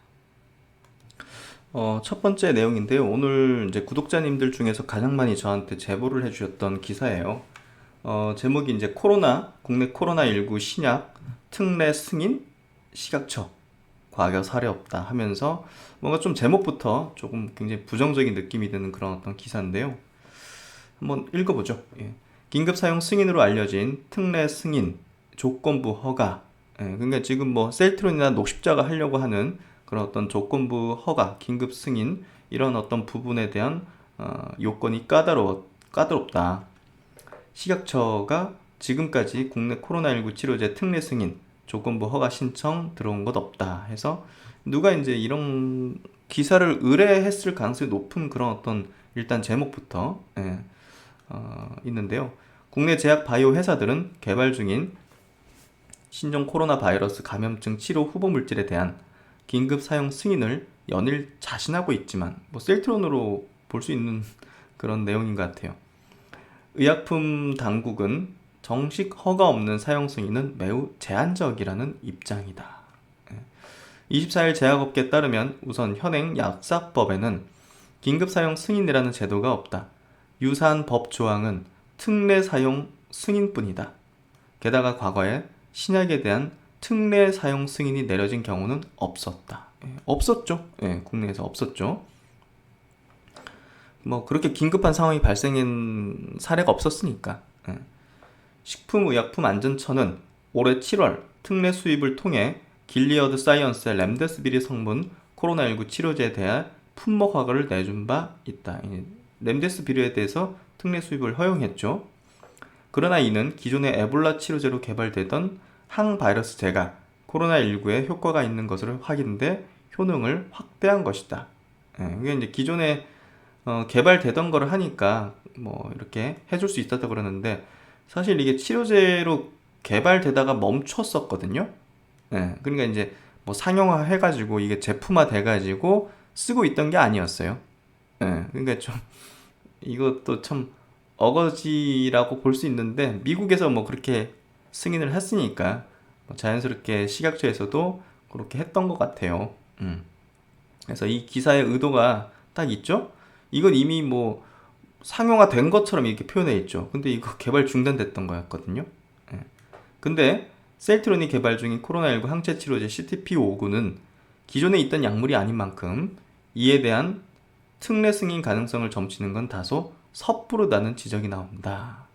첫 번째 내용인데요. 오늘 이제 구독자님들 중에서 가장 많이 저한테 제보를 해주셨던 기사예요. 제목이 이제 국내 코로나19 신약 특례 승인 시각처 과거 사례 없다 하면서 뭔가 좀 제목부터 조금 굉장히 부정적인 느낌이 드는 그런 어떤 기사인데요. 한번 읽어보죠. 예. 긴급 사용 승인으로 알려진 특례 승인 조건부 허가. 예, 그러니까 지금 뭐 셀트론이나 녹십자가 하려고 하는 그런 어떤 조건부 허가, 긴급 승인 이런 어떤 부분에 대한 요건이 까다롭다. 식약처가 지금까지 국내 코로나19 치료제 특례 승인 조건부 허가 신청 들어온 것 없다 해서 누가 이제 이런 기사를 의뢰했을 가능성이 높은 그런 어떤 일단 제목부터 예, 있는데요. 국내 제약 바이오 회사들은 개발 중인 신종 코로나 바이러스 감염증 치료 후보 물질에 대한 긴급 사용 승인을 연일 자신하고 있지만 뭐 셀트론으로 볼 수 있는 그런 내용인 것 같아요. 의약품 당국은 정식 허가 없는 사용 승인은 매우 제한적이라는 입장이다. 24일 제약업계에 따르면 우선 현행 약사법에는 긴급 사용 승인이라는 제도가 없다. 유사한 법 조항은 특례 사용 승인뿐이다. 게다가 과거에 신약에 대한 특례 사용 승인이 내려진 경우는 없었다. 없었죠. 국내에서 없었죠. 뭐 그렇게 긴급한 상황이 발생한 사례가 없었으니까. 식품의약품안전처는 올해 7월 특례 수입을 통해 길리어드 사이언스의 렘데스비리 성분 코로나19 치료제에 대해 품목 허가를 내준 바 있다. 렘데스비리에 대해서 특례 수입을 허용했죠. 그러나 이는 기존의 에볼라 치료제로 개발되던 항바이러스제가 코로나19에 효과가 있는 것으로 확인돼 효능을 확대한 것이다. 이게 이제 기존에 개발되던 거를 하니까 뭐 이렇게 해줄 수 있었다 그러는데 사실 이게 치료제로 개발되다가 멈췄었거든요. 그러니까 이제 뭐 상용화 해가지고 이게 제품화 돼가지고 쓰고 있던 게 아니었어요. 그러니까 좀 이것도 참 어거지라고 볼 수 있는데 미국에서 뭐 그렇게 승인을 했으니까 뭐 자연스럽게 식약처에서도 그렇게 했던 것 같아요. 그래서 이 기사의 의도가 딱 있죠. 이건 이미 뭐 상용화 된 것처럼 이렇게 표현해 있죠. 근데 이거 개발 중단됐던 거였거든요. 근데 셀트론이 개발 중인 코로나19 항체 치료제 CTP-599는 기존에 있던 약물이 아닌 만큼 이에 대한 특례 승인 가능성을 점치는 건 다소 섣부르다는 지적이 나온다.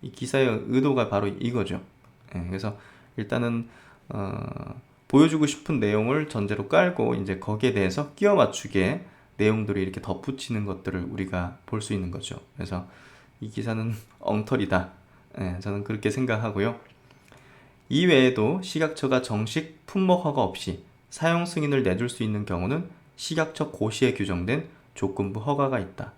이 기사의 의도가 바로 이거죠. 그래서 일단은 보여주고 싶은 내용을 전제로 깔고 이제 거기에 대해서 끼워 맞추게 내용들을 이렇게 덧붙이는 것들을 우리가 볼 수 있는 거죠. 그래서 이 기사는 엉터리다. 예, 저는 그렇게 생각하고요. 이외에도 식약처가 정식 품목 허가 없이 사용 승인을 내줄 수 있는 경우는 식약처 고시에 규정된 조건부 허가가 있다.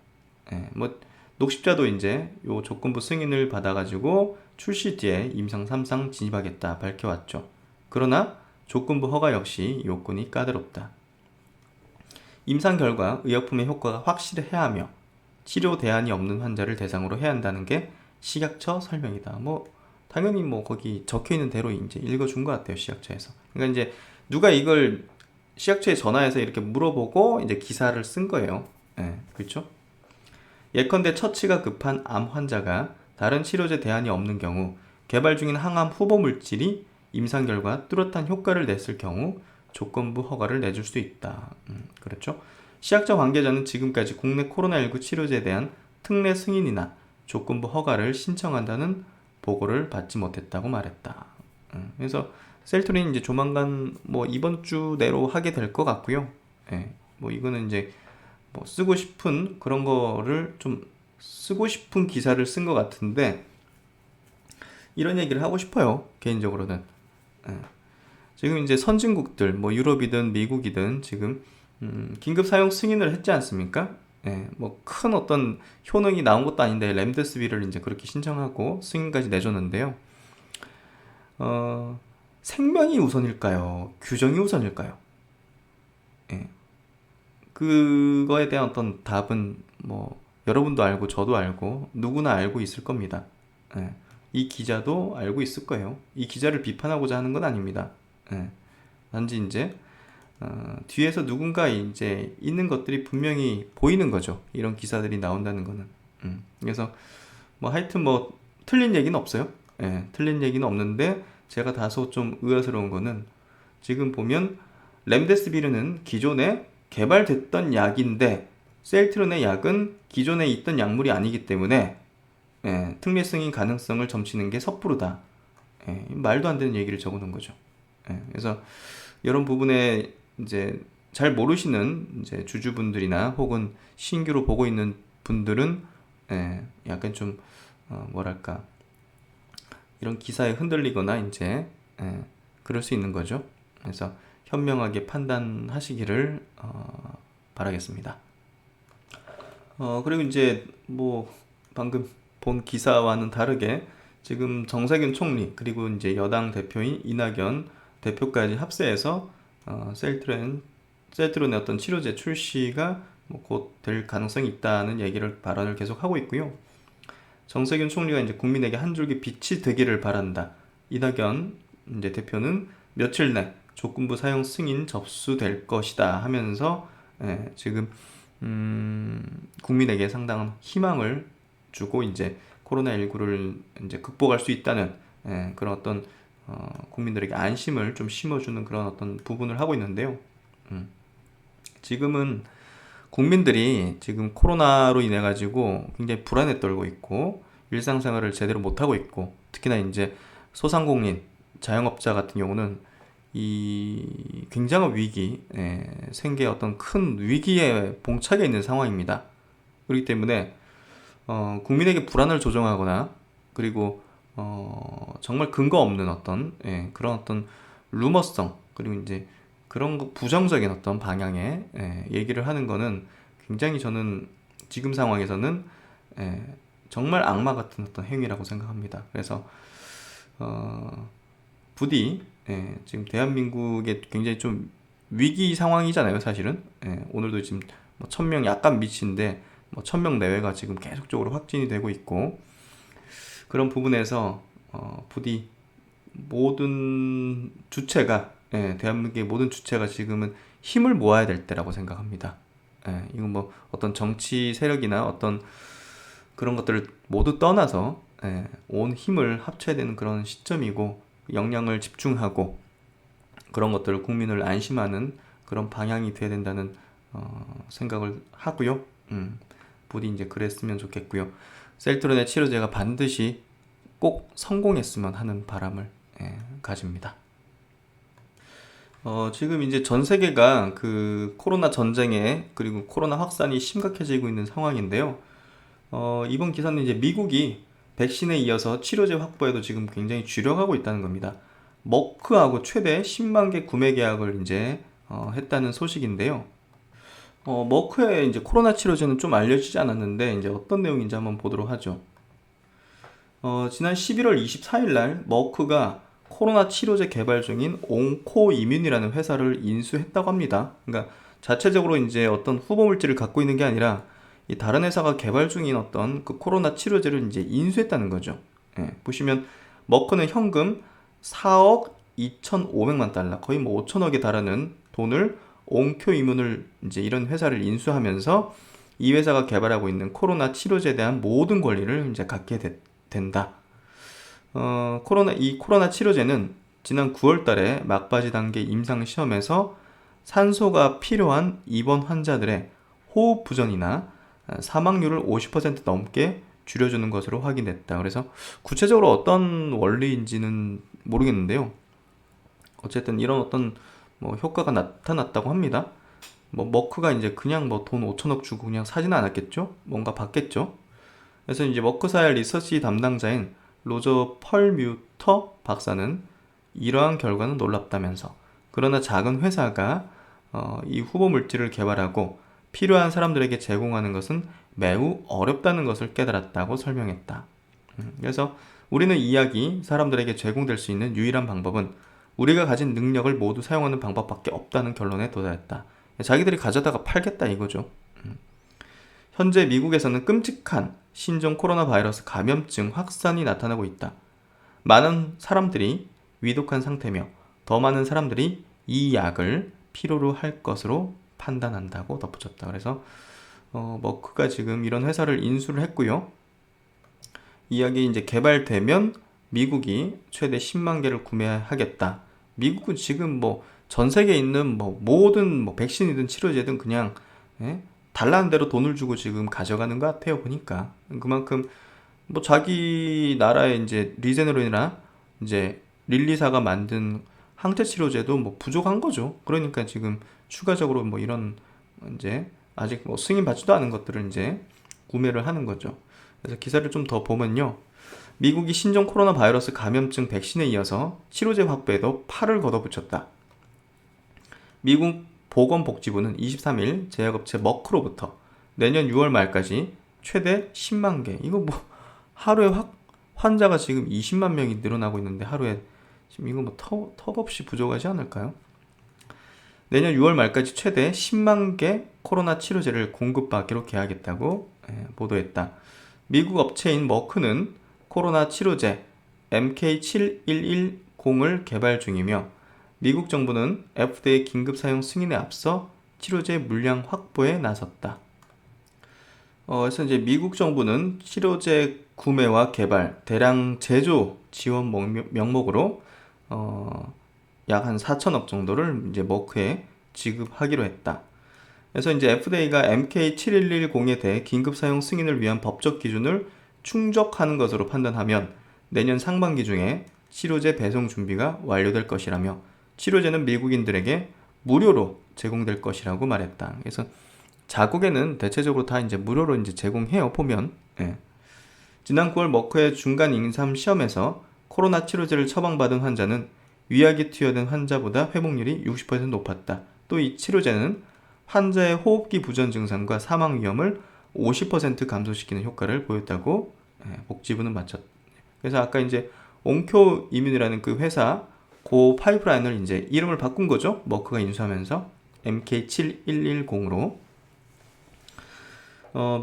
예, 뭐 녹십자도 이제 요 조건부 승인을 받아가지고 출시 뒤에 임상 3상 진입하겠다 밝혀왔죠. 그러나 조건부 허가 역시 요건이 까다롭다. 임상 결과 의약품의 효과가 확실해야 하며 치료 대안이 없는 환자를 대상으로 해야 한다는 게 식약처 설명이다. 뭐 당연히 뭐 거기 적혀 있는 대로 이제 읽어준 것 같아요, 식약처에서. 그러니까 이제 누가 이걸 식약처에 전화해서 이렇게 물어보고 이제 기사를 쓴 거예요. 예, 그렇죠? 예컨대 처치가 급한 암 환자가 다른 치료제 대안이 없는 경우 개발 중인 항암 후보 물질이 임상 결과 뚜렷한 효과를 냈을 경우 조건부 허가를 내줄 수 있다. 그렇죠? 식약처 관계자는 지금까지 국내 코로나19 치료제에 대한 특례 승인이나 조건부 허가를 신청한다는 보고를 받지 못했다고 말했다. 그래서 셀트리는 이제 조만간 뭐 이번 주 내로 하게 될 것 같고요. 예, 뭐 이거는 이제 뭐 쓰고 싶은 그런 거를 좀 쓰고 싶은 기사를 쓴 것 같은데 이런 얘기를 하고 싶어요. 개인적으로는. 예. 지금 이제 선진국들 뭐 유럽이든 미국이든 지금 긴급 사용 승인을 했지 않습니까? 예, 뭐 큰 어떤 효능이 나온 것도 아닌데 렘데스비를 이제 그렇게 신청하고 승인까지 내줬는데요. 생명이 우선일까요? 규정이 우선일까요? 예. 그거에 대한 어떤 답은 뭐 여러분도 알고 저도 알고 누구나 알고 있을 겁니다. 예. 이 기자도 알고 있을 거예요. 이 기자를 비판하고자 하는 건 아닙니다. 예. 단지 이제 뒤에서 누군가 이제 있는 것들이 분명히 보이는 거죠. 이런 기사들이 나온다는 거는. 그래서 뭐 하여튼 뭐 틀린 얘기는 없어요. 예, 틀린 얘기는 없는데 제가 다소 좀 의아스러운 거는 지금 보면 렘데스비르는 기존에 개발됐던 약인데 셀트론의 약은 기존에 있던 약물이 아니기 때문에 예, 특례 승인 가능성을 점치는 게 섣부르다. 예, 말도 안 되는 얘기를 적어놓은 거죠. 예, 그래서 이런 부분에 이제 잘 모르시는 이제 주주분들이나 혹은 신규로 보고 있는 분들은 예, 약간 좀 뭐랄까 이런 기사에 흔들리거나 이제 예, 그럴 수 있는 거죠. 그래서 현명하게 판단하시기를 바라겠습니다. 그리고 이제 뭐 방금 본 기사와는 다르게 지금 정세균 총리 그리고 이제 여당 대표인 이낙연 대표까지 합세해서 셀트론의 어떤 치료제 출시가 뭐 곧 될 가능성이 있다는 발언을 계속 하고 있고요. 정세균 총리가 이제 국민에게 한 줄기 빛이 되기를 바란다. 이낙연 이제 대표는 며칠 내 조건부 사용 승인 접수될 것이다 하면서 지금 국민에게 상당한 희망을 주고 이제 코로나19를 이제 극복할 수 있다는 그런 어떤 국민들에게 안심을 좀 심어주는 그런 어떤 부분을 하고 있는데요. 지금은 국민들이 지금 코로나로 인해 가지고 굉장히 불안에 떨고 있고 일상생활을 제대로 못하고 있고 특히나 이제 소상공인 자영업자 같은 경우는 이 굉장한 위기, 생계 어떤 큰 위기에 봉착해 있는 상황입니다. 그렇기 때문에 국민에게 불안을 조정하거나 그리고 정말 근거 없는 어떤 그런 어떤 루머성 그리고 이제 그런 부정적인 어떤 방향의 얘기를 하는 거는 굉장히 저는 지금 상황에서는 정말 악마 같은 어떤 행위라고 생각합니다. 그래서 부디 지금 대한민국에 굉장히 좀 위기 상황이잖아요, 사실은. 오늘도 지금 뭐 1000명 약간 미치는데 뭐 1000명 내외가 지금 계속적으로 확진이 되고 있고 그런 부분에서 부디 모든 주체가 대한민국의 모든 주체가 지금은 힘을 모아야 될 때라고 생각합니다. 이건 뭐 어떤 정치 세력이나 어떤 그런 것들을 모두 떠나서 온 힘을 합쳐야 되는 그런 시점이고 역량을 집중하고 그런 것들을 국민을 안심하는 그런 방향이 돼야 된다는 생각을 하고요. 부디 이제 그랬으면 좋겠고요. 셀트론의 치료제가 반드시 꼭 성공했으면 하는 바람을 가집니다. 지금 이제 전 세계가 그 코로나 전쟁에 그리고 코로나 확산이 심각해지고 있는 상황인데요. 이번 기사는 이제 미국이 백신에 이어서 치료제 확보에도 지금 굉장히 주력하고 있다는 겁니다. 머크하고 최대 10만 개 구매 계약을 이제 했다는 소식인데요. 머크의 이제 코로나 치료제는 좀 알려지지 않았는데 이제 어떤 내용인지 한번 보도록 하죠. 지난 11월 24일 날 머크가 코로나 치료제 개발 중인 온코이뮨이라는 회사를 인수했다고 합니다. 그러니까 자체적으로 이제 어떤 후보 물질을 갖고 있는 게 아니라 이 다른 회사가 개발 중인 어떤 그 코로나 치료제를 이제 인수했다는 거죠. 예, 보시면 머크는 현금 4억 2,500만 달러, 거의 뭐 5천억에 달하는 돈을 온코이뮨을 이제 이런 회사를 인수하면서 이 회사가 개발하고 있는 코로나 치료제에 대한 모든 권리를 이제 갖게 된다. 이 코로나 치료제는 지난 9월 달에 막바지 단계 임상 시험에서 산소가 필요한 입원 환자들의 호흡 부전이나 사망률을 50% 넘게 줄여주는 것으로 확인됐다. 그래서 구체적으로 어떤 원리인지는 모르겠는데요. 어쨌든 이런 어떤 뭐 효과가 나타났다고 합니다. 뭐 머크가 이제 그냥 뭐 돈 5천억 주고 그냥 사지는 않았겠죠? 뭔가 받겠죠? 그래서 이제 머크사의 리서치 담당자인 로저 펄뮤터 박사는 이러한 결과는 놀랍다면서, 그러나 작은 회사가 이 후보 물질을 개발하고 필요한 사람들에게 제공하는 것은 매우 어렵다는 것을 깨달았다고 설명했다. 그래서 우리는 이 이야기 사람들에게 제공될 수 있는 유일한 방법은 우리가 가진 능력을 모두 사용하는 방법밖에 없다는 결론에 도달했다. 자기들이 가져다가 팔겠다 이거죠. 현재 미국에서는 끔찍한 신종 코로나 바이러스 감염증 확산이 나타나고 있다. 많은 사람들이 위독한 상태며 더 많은 사람들이 이 약을 필요로 할 것으로 판단한다고 덧붙였다. 그래서 머크가 지금 이런 회사를 인수를 했고요. 이 약이 이제 개발되면 미국이 최대 10만 개를 구매하겠다. 미국은 지금 뭐 전 세계에 있는 뭐 모든 뭐 백신이든 치료제든 그냥 달라는 대로 돈을 주고 지금 가져가는 것 같아요. 보니까 그만큼 뭐 자기 나라의 이제 리제네론이나 이제 릴리사가 만든 항체 치료제도 뭐 부족한 거죠. 그러니까 지금 추가적으로 뭐 이런 이제 아직 뭐 승인 받지도 않은 것들을 이제 구매를 하는 거죠. 그래서 기사를 좀 더 보면요. 미국이 신종 코로나 바이러스 감염증 백신에 이어서 치료제 확보에도 팔을 걷어붙였다. 미국 보건복지부는 23일 제약업체 머크로부터 내년 6월 말까지 최대 10만 개, 이거 뭐 하루에 환자가 지금 20만 명이 늘어나고 있는데 하루에 지금 이거 뭐 턱없이 부족하지 않을까요? 내년 6월 말까지 최대 10만 개 코로나 치료제를 공급받기로 계약했다고 보도했다. 미국 업체인 머크는 코로나 치료제 MK7110을 개발 중이며 미국 정부는 FDA 긴급 사용 승인에 앞서 치료제 물량 확보에 나섰다. 그래서 이제 미국 정부는 치료제 구매와 개발, 대량 제조 지원 명목으로 약 한 4천억 정도를 이제 머크에 지급하기로 했다. 그래서 이제 FDA가 MK7110에 대해 긴급 사용 승인을 위한 법적 기준을 충족하는 것으로 판단하면 내년 상반기 중에 치료제 배송 준비가 완료될 것이라며 치료제는 미국인들에게 무료로 제공될 것이라고 말했다. 그래서 자국에는 대체적으로 다 이제 무료로 이제 제공해요, 보면. 지난 9월 머크의 중간 임상 시험에서 코로나 치료제를 처방받은 환자는 위약이 투여된 환자보다 회복률이 60% 높았다. 또 이 치료제는 환자의 호흡기 부전 증상과 사망 위험을 50% 감소시키는 효과를 보였다고 복지부는 맞췄다. 그래서 아까 이제 온코이뮨이라는 그 회사 그 파이프라인을 이제 이름을 바꾼 거죠. 머크가 인수하면서 MK7110으로.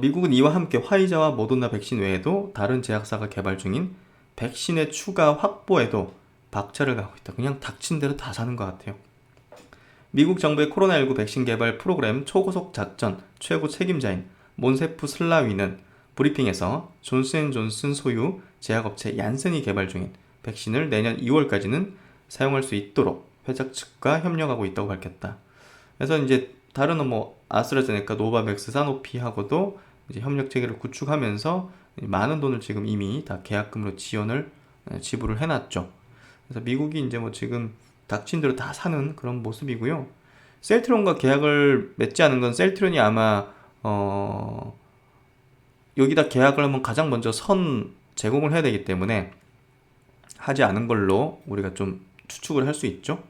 미국은 이와 함께 화이자와 모더나 백신 외에도 다른 제약사가 개발 중인 백신의 추가 확보에도 박차를 가고 있다. 그냥 닥친 대로 다 사는 것 같아요. 미국 정부의 코로나19 백신 개발 프로그램 초고속 작전 최고 책임자인 몬세프 슬라위는 브리핑에서 존슨앤존슨 소유 제약업체 얀센이 개발 중인 백신을 내년 2월까지는 사용할 수 있도록 회사 측과 협력하고 있다고 밝혔다. 그래서 이제 다른 뭐 아스트라제네카, 노바백스, 사노피하고도 이제 협력 체계를 구축하면서 많은 돈을 지금 이미 다 계약금으로 지원을 지불을 해놨죠. 그래서 미국이 이제 뭐 지금 닥친 대로 다 사는 그런 모습이고요. 셀트론과 계약을 맺지 않은 건 셀트론이 아마 여기다 계약을 하면 가장 먼저 선 제공을 해야 되기 때문에 하지 않은 걸로 우리가 좀 추측을 할 수 있죠.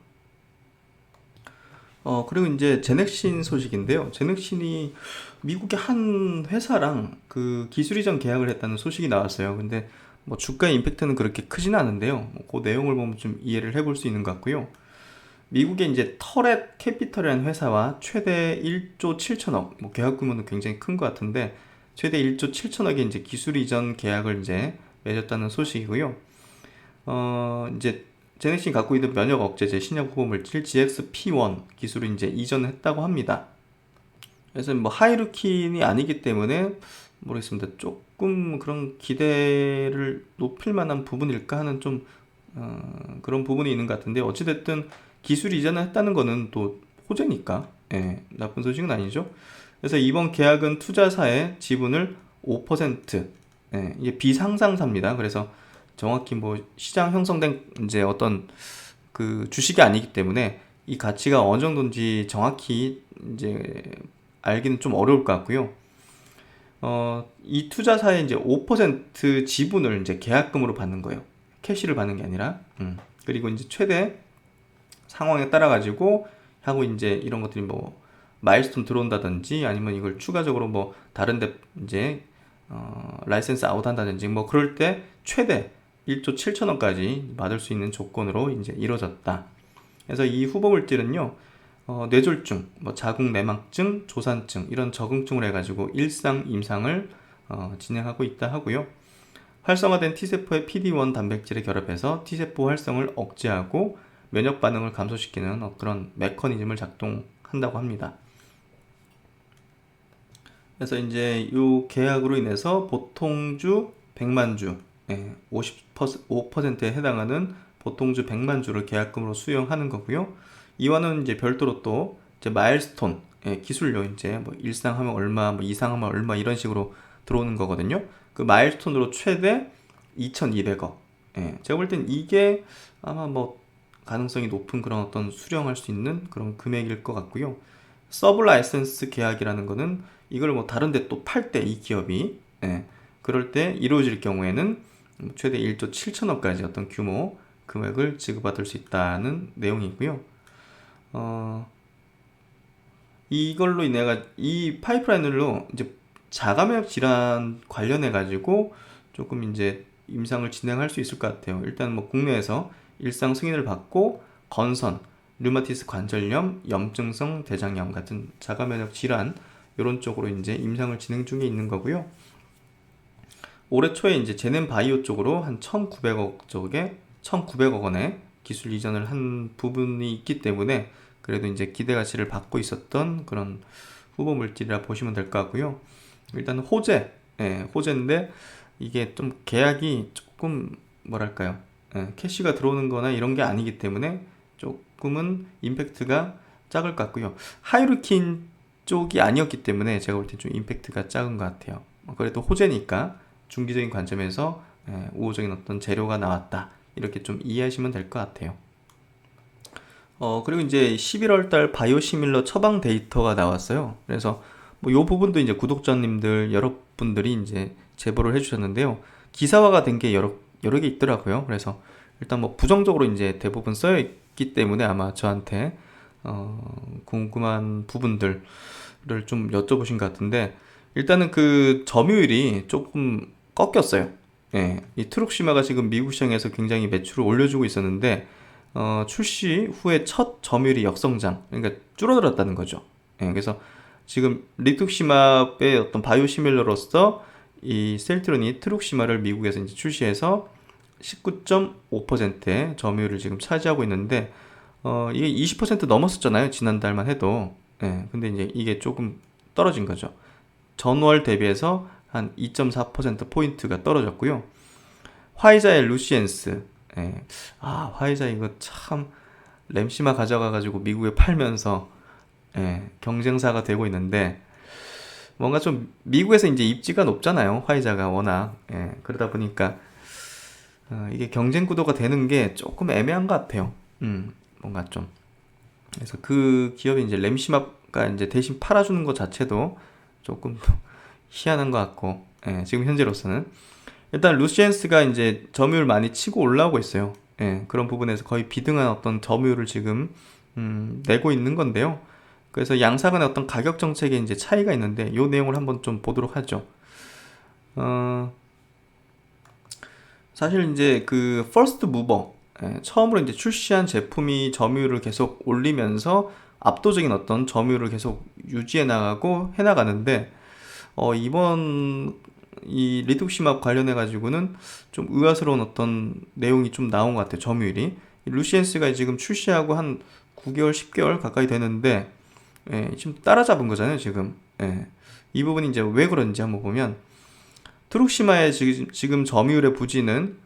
그리고 이제 제넥신 소식인데요. 제넥신이 미국의 한 회사랑 그 기술 이전 계약을 했다는 소식이 나왔어요. 근데 뭐 주가의 임팩트는 그렇게 크지는 않은데요. 그 내용을 보면 좀 이해를 해볼 수 있는 것 같고요. 미국의 이제 터렛 캐피털이라는 회사와 최대 1조 7천억, 뭐 계약 규모는 굉장히 큰 것 같은데 최대 1조 7천억의 이제 기술 이전 계약을 이제 맺었다는 소식이고요. 이제 제넥신이 갖고 있는 면역 억제제 신약 후보 물질 GXP1 기술을 이제 이전했다고 합니다. 그래서 뭐 하이루킨이 아니기 때문에 모르겠습니다. 조금 그런 기대를 높일 만한 부분일까 하는 좀 그런 부분이 있는 것 같은데 어찌됐든 기술 이전을 했다는 거는 또 호재니까 나쁜 소식은 아니죠. 그래서 이번 계약은 투자사의 지분을 5% 이게 비상장사입니다. 그래서 정확히 뭐 시장 형성된 이제 어떤 그 주식이 아니기 때문에 이 가치가 어느 정도인지 정확히 이제 알기는 좀 어려울 것 같고요. 이 투자사의 이제 5% 지분을 이제 계약금으로 받는 거예요. 캐시를 받는 게 아니라. 그리고 이제 최대 상황에 따라 가지고 하고 이제 이런 것들이 뭐 마일스톤 들어온다든지 아니면 이걸 추가적으로 뭐 다른데 이제 라이센스 아웃한다든지 뭐 그럴 때 최대 1조 7천원까지 받을 수 있는 조건으로 이제 이루어졌다. 그래서 이 후보 물질은요, 뇌졸중, 뭐 자궁 내막증, 조산증 이런 적응증을 해가지고 일상 임상을 진행하고 있다 하고요. 활성화된 T세포의 PD-1 단백질에 결합해서 T세포 활성을 억제하고 면역 반응을 감소시키는 그런 메커니즘을 작동한다고 합니다. 그래서 이제 이 계약으로 인해서 보통주 100만 주, 55%에 해당하는 보통주 100만 주를 계약금으로 수령하는 거고요. 이와는 이제 별도로 또 이제 마일스톤, 기술료 이제 뭐 일상하면 얼마, 뭐 이상하면 얼마 이런 식으로 들어오는 거거든요. 그 마일스톤으로 최대 2,200억. 제가 볼 땐 이게 아마 뭐 가능성이 높은 그런 어떤 수령할 수 있는 그런 금액일 것 같고요. 서브 라이센스 계약이라는 거는 이걸 뭐 다른 데 또 팔 때 이 기업이 그럴 때 이루어질 경우에는 최대 1조 7천억까지 어떤 규모 금액을 지급받을 수 있다는 내용이고요. 이걸로 인해 이 파이프라인으로 이제 자가면역 질환 관련해 가지고 조금 이제 임상을 진행할 수 있을 것 같아요. 일단 뭐 국내에서 일상 승인을 받고 건선, 류마티스 관절염, 염증성 대장염 같은 자가면역 질환 이런 쪽으로 이제 임상을 진행 중에 있는 거고요. 올해 초에 이제 제넨 바이오 쪽으로 한 1,900억 원의 기술 이전을 한 부분이 있기 때문에 그래도 이제 기대 가치를 받고 있었던 그런 후보 물질이라 보시면 될 것 같고요. 일단 호재인데 이게 좀 계약이 조금 뭐랄까요? 캐시가 들어오는 거나 이런 게 아니기 때문에 조금은 임팩트가 작을 것 같고요. 하이루킨 쪽이 아니었기 때문에 제가 볼 때 좀 임팩트가 작은 것 같아요. 그래도 호재니까 중기적인 관점에서 우호적인 어떤 재료가 나왔다. 이렇게 좀 이해하시면 될 것 같아요. 그리고 이제 11월 달 바이오시밀러 처방 데이터가 나왔어요. 그래서 뭐 요 부분도 이제 구독자님들 여러분들이 이제 제보를 해주셨는데요. 기사화가 된 게 여러 개 있더라고요. 그래서 일단 뭐 부정적으로 이제 대부분 써여 있기 때문에 아마 저한테 궁금한 부분들을 좀 여쭤보신 것 같은데 일단은 그 점유율이 조금 꺾였어요. 이 트룩시마가 지금 미국 시장에서 굉장히 매출을 올려주고 있었는데 출시 후에 첫 점유율이 역성장, 그러니까 줄어들었다는 거죠. 그래서 지금 리투시마의 어떤 바이오시밀러로서 이 셀트론이 트룩시마를 미국에서 이제 출시해서 19.5%의 점유율을 지금 차지하고 있는데 이게 20% 넘었었잖아요. 지난달만 해도. 근데 이제 이게 조금 떨어진 거죠. 전월 대비해서 한 2.4%포인트가 떨어졌고요. 화이자의 루시엔스. 화이자 이거 참 램시마 가져가가지고 미국에 팔면서 경쟁사가 되고 있는데 뭔가 좀 미국에서 이제 입지가 높잖아요. 화이자가 워낙. 그러다 보니까 이게 경쟁 구도가 되는 게 조금 애매한 것 같아요. 뭔가 좀. 그래서 그 기업이 이제 램시마가 이제 대신 팔아주는 것 자체도 조금 희한한 것 같고, 예, 지금 현재로서는 일단 루시엔스가 이제 점유율 많이 치고 올라오고 있어요. 예, 그런 부분에서 거의 비등한 어떤 점유율을 지금 내고 있는 건데요. 그래서 양사간의 어떤 가격 정책에 이제 차이가 있는데 이 내용을 한번 좀 보도록 하죠. 어, 사실 이제 그 퍼스트 무버, 처음으로 이제 출시한 제품이 점유율을 계속 올리면서 압도적인 어떤 점유율을 계속 유지해 나가고 해 나가는데, 이번 이 리투시맙 관련해 가지고는 좀 의아스러운 어떤 내용이 좀 나온 것 같아요. 점유율이 루시엔스가 지금 출시하고 한 9개월 10개월 가까이 되는데, 지금 따라잡은 거잖아요 지금. 이 부분이 이제 왜 그런지 한번 보면, 트룩시마의 지금 점유율의 부진은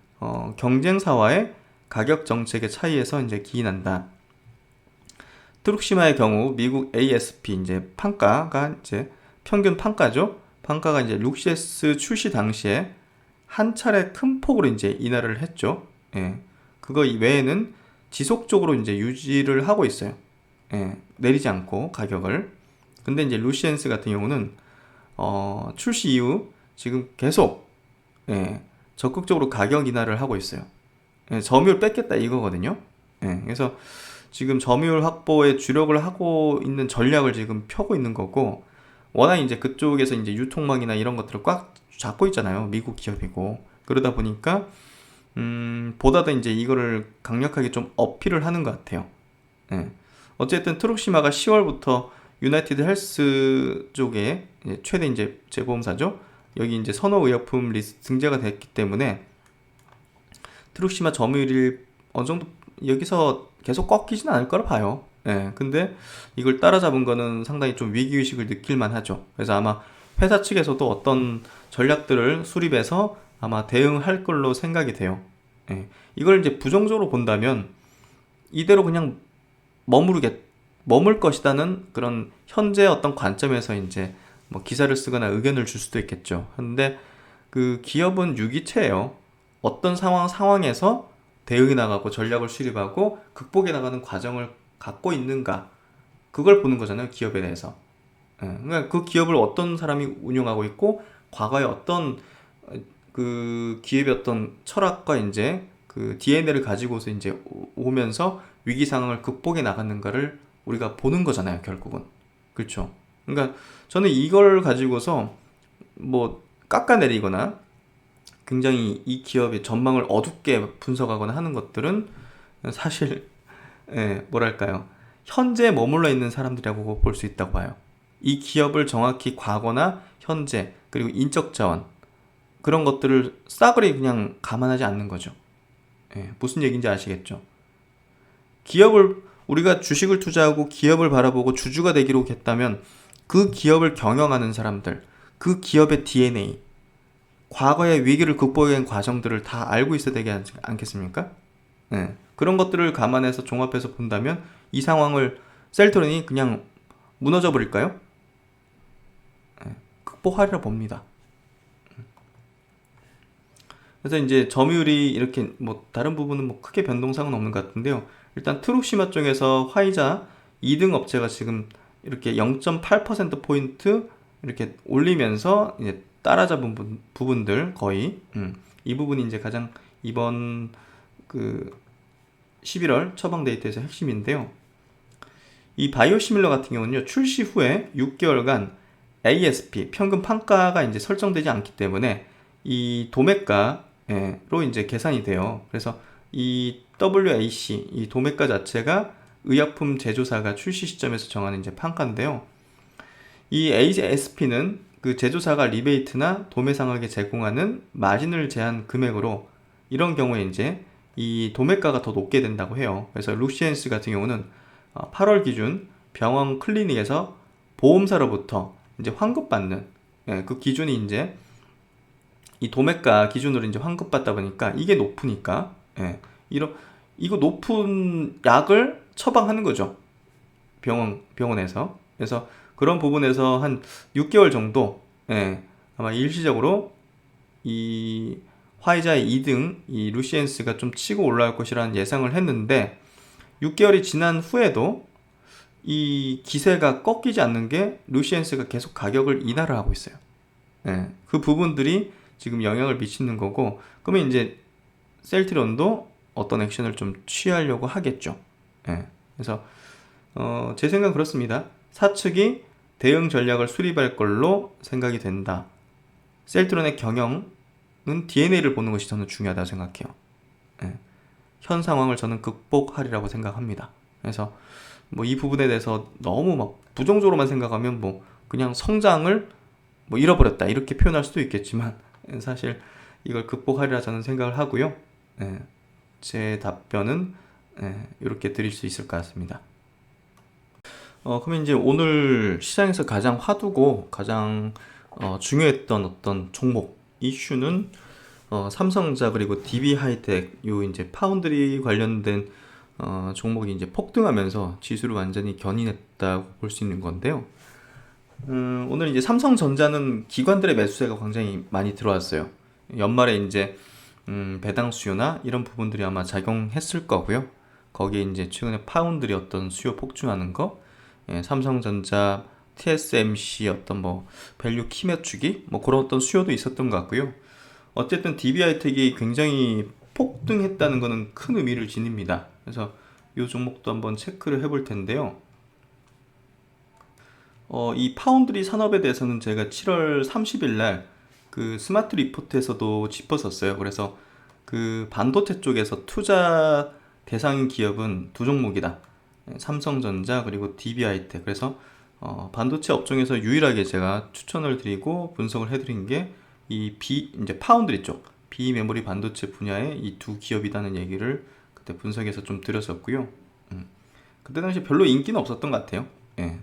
경쟁사와의 가격 정책의 차이에서 이제 기인한다. 트룩시마의 경우 미국 ASP 이제 판가가 이제 평균 판가죠. 판가가 이제 룩시에스 출시 당시에 한 차례 큰 폭으로 이제 인하를 했죠. 그거 외에는 지속적으로 이제 유지를 하고 있어요. 내리지 않고 가격을. 근데 이제 루시엔스 같은 경우는 출시 이후 지금 계속 적극적으로 가격 인하를 하고 있어요. 점유율 뺏겠다 이거거든요. 그래서 지금 점유율 확보에 주력을 하고 있는 전략을 지금 펴고 있는 거고, 워낙 이제 그쪽에서 이제 유통망이나 이런 것들을 꽉 잡고 있잖아요. 미국 기업이고. 그러다 보니까 보다 더 이제 이거를 강력하게 좀 어필을 하는 것 같아요. 어쨌든 트룩시마가 10월부터 유나이티드 헬스 쪽에 최대 이제 재보험사죠. 여기 이제 선호의약품 리스트 등재가 됐기 때문에 트룩시마 점유율이 어느 정도 여기서 계속 꺾이진 않을 거라 봐요. 근데 이걸 따라잡은 거는 상당히 좀 위기의식을 느낄만 하죠. 그래서 아마 회사 측에서도 어떤 전략들을 수립해서 아마 대응할 걸로 생각이 돼요. 이걸 이제 부정적으로 본다면 이대로 그냥 머물 것이다는 그런 현재 어떤 관점에서 이제 뭐 기사를 쓰거나 의견을 줄 수도 있겠죠. 근데 그 기업은 유기체예요. 어떤 상황에서 대응이 나가고 전략을 수립하고 극복해 나가는 과정을 갖고 있는가, 그걸 보는 거잖아요. 기업에 대해서. 그러니까 그 기업을 어떤 사람이 운영하고 있고 과거에 어떤 그 기업의 어떤 철학과 이제 그 DNA를 가지고서 이제 오면서 위기 상황을 극복해 나가는가를 우리가 보는 거잖아요. 결국은. 그렇죠. 그러니까 저는 이걸 가지고서 뭐 깎아내리거나 굉장히 이 기업의 전망을 어둡게 분석하거나 하는 것들은 사실 뭐랄까요, 현재에 머물러 있는 사람들이라고 볼 수 있다고 봐요. 이 기업을 정확히 과거나 현재 그리고 인적 자원 그런 것들을 싸그리 그냥 감안하지 않는 거죠. 무슨 얘기인지 아시겠죠? 기업을 우리가 주식을 투자하고 기업을 바라보고 주주가 되기로 했다면 그 기업을 경영하는 사람들, 그 기업의 DNA, 과거의 위기를 극복한 과정들을 다 알고 있어야 되지 않겠습니까? 그런 것들을 감안해서 종합해서 본다면 이 상황을 셀트론이 그냥 무너져 버릴까요? 극복하리라 봅니다. 그래서 이제 점유율이 이렇게 뭐 다른 부분은 뭐 크게 변동사항은 없는 것 같은데요. 일단 트룩시마 쪽에서 화이자 2등 업체가 지금 이렇게 0.8%포인트 이렇게 올리면서 이제 따라잡은 부분들 거의 이 부분이 이제 가장 이번 그 11월 처방 데이터에서 핵심인데요. 이 바이오시밀러 같은 경우는요, 출시 후에 6개월간 ASP 평균 판가가 이제 설정되지 않기 때문에 이 도매가로 이제 계산이 돼요. 그래서 이 WAC 이 도매가 자체가 의약품 제조사가 출시 시점에서 정하는 이제 판가인데요. 이 ASP는 그 제조사가 리베이트나 도매상에게 제공하는 마진을 제한 금액으로, 이런 경우에 이제 이 도매가가 더 높게 된다고 해요. 그래서 루시엔스 같은 경우는 8월 기준 병원 클리닉에서 보험사로부터 이제 환급받는 그 기준이 이제 이 도매가 기준으로 이제 환급받다 보니까 이게 높으니까 이거 높은 약을 처방하는 거죠. 병원에서. 그래서 그런 부분에서 한 6개월 정도 아마 일시적으로 이 화이자의 2등 이 루시엔스가 좀 치고 올라올 것이라는 예상을 했는데, 6개월이 지난 후에도 이 기세가 꺾이지 않는 게 루시엔스가 계속 가격을 인하를 하고 있어요. 예, 그 부분들이 지금 영향을 미치는 거고, 그러면 이제 셀트리온도 어떤 액션을 좀 취하려고 하겠죠. 예, 그래서 제 생각은 그렇습니다. 사측이 대응 전략을 수립할 걸로 생각이 된다. 셀트론의 경영은 DNA를 보는 것이 저는 중요하다고 생각해요. 예. 현 상황을 저는 극복하리라고 생각합니다. 그래서 뭐 이 부분에 대해서 너무 막 부정적으로만 생각하면 뭐 그냥 성장을 뭐 잃어버렸다 이렇게 표현할 수도 있겠지만, 사실 이걸 극복하리라 저는 생각을 하고요. 예. 제 답변은 이렇게 드릴 수 있을 것 같습니다. 그러면 이제 오늘 시장에서 가장 화두고 가장 중요했던 어떤 종목 이슈는 삼성전자 그리고 DB 하이텍 요 이제 파운드리 관련된 종목이 이제 폭등하면서 지수를 완전히 견인했다고 볼 수 있는 건데요. 오늘 이제 삼성전자는 기관들의 매수세가 굉장히 많이 들어왔어요. 연말에 이제 배당 수요나 이런 부분들이 아마 작용했을 거고요. 거기에 이제 최근에 파운드리 어떤 수요 폭증하는 거, 삼성전자, TSMC 어떤 뭐 밸류 키 맞추기 뭐 그런 어떤 수요도 있었던 것 같고요. 어쨌든 DB하이텍이 굉장히 폭등했다는 것은 큰 의미를 지닙니다. 그래서 이 종목도 한번 체크를 해볼 텐데요. 이 파운드리 산업에 대해서는 제가 7월 30일 날 그 스마트 리포트에서도 짚었었어요. 그래서 그 반도체 쪽에서 투자 대상인 기업은 두 종목이다. 삼성전자 그리고 DB하이텍. 그래서 반도체 업종에서 유일하게 제가 추천을 드리고 분석을 해드린 게 이 이제 파운드리 쪽 비메모리 반도체 분야의 이 두 기업이라는 얘기를 그때 분석해서 좀 드렸었고요. 그때 당시 별로 인기는 없었던 것 같아요. 예.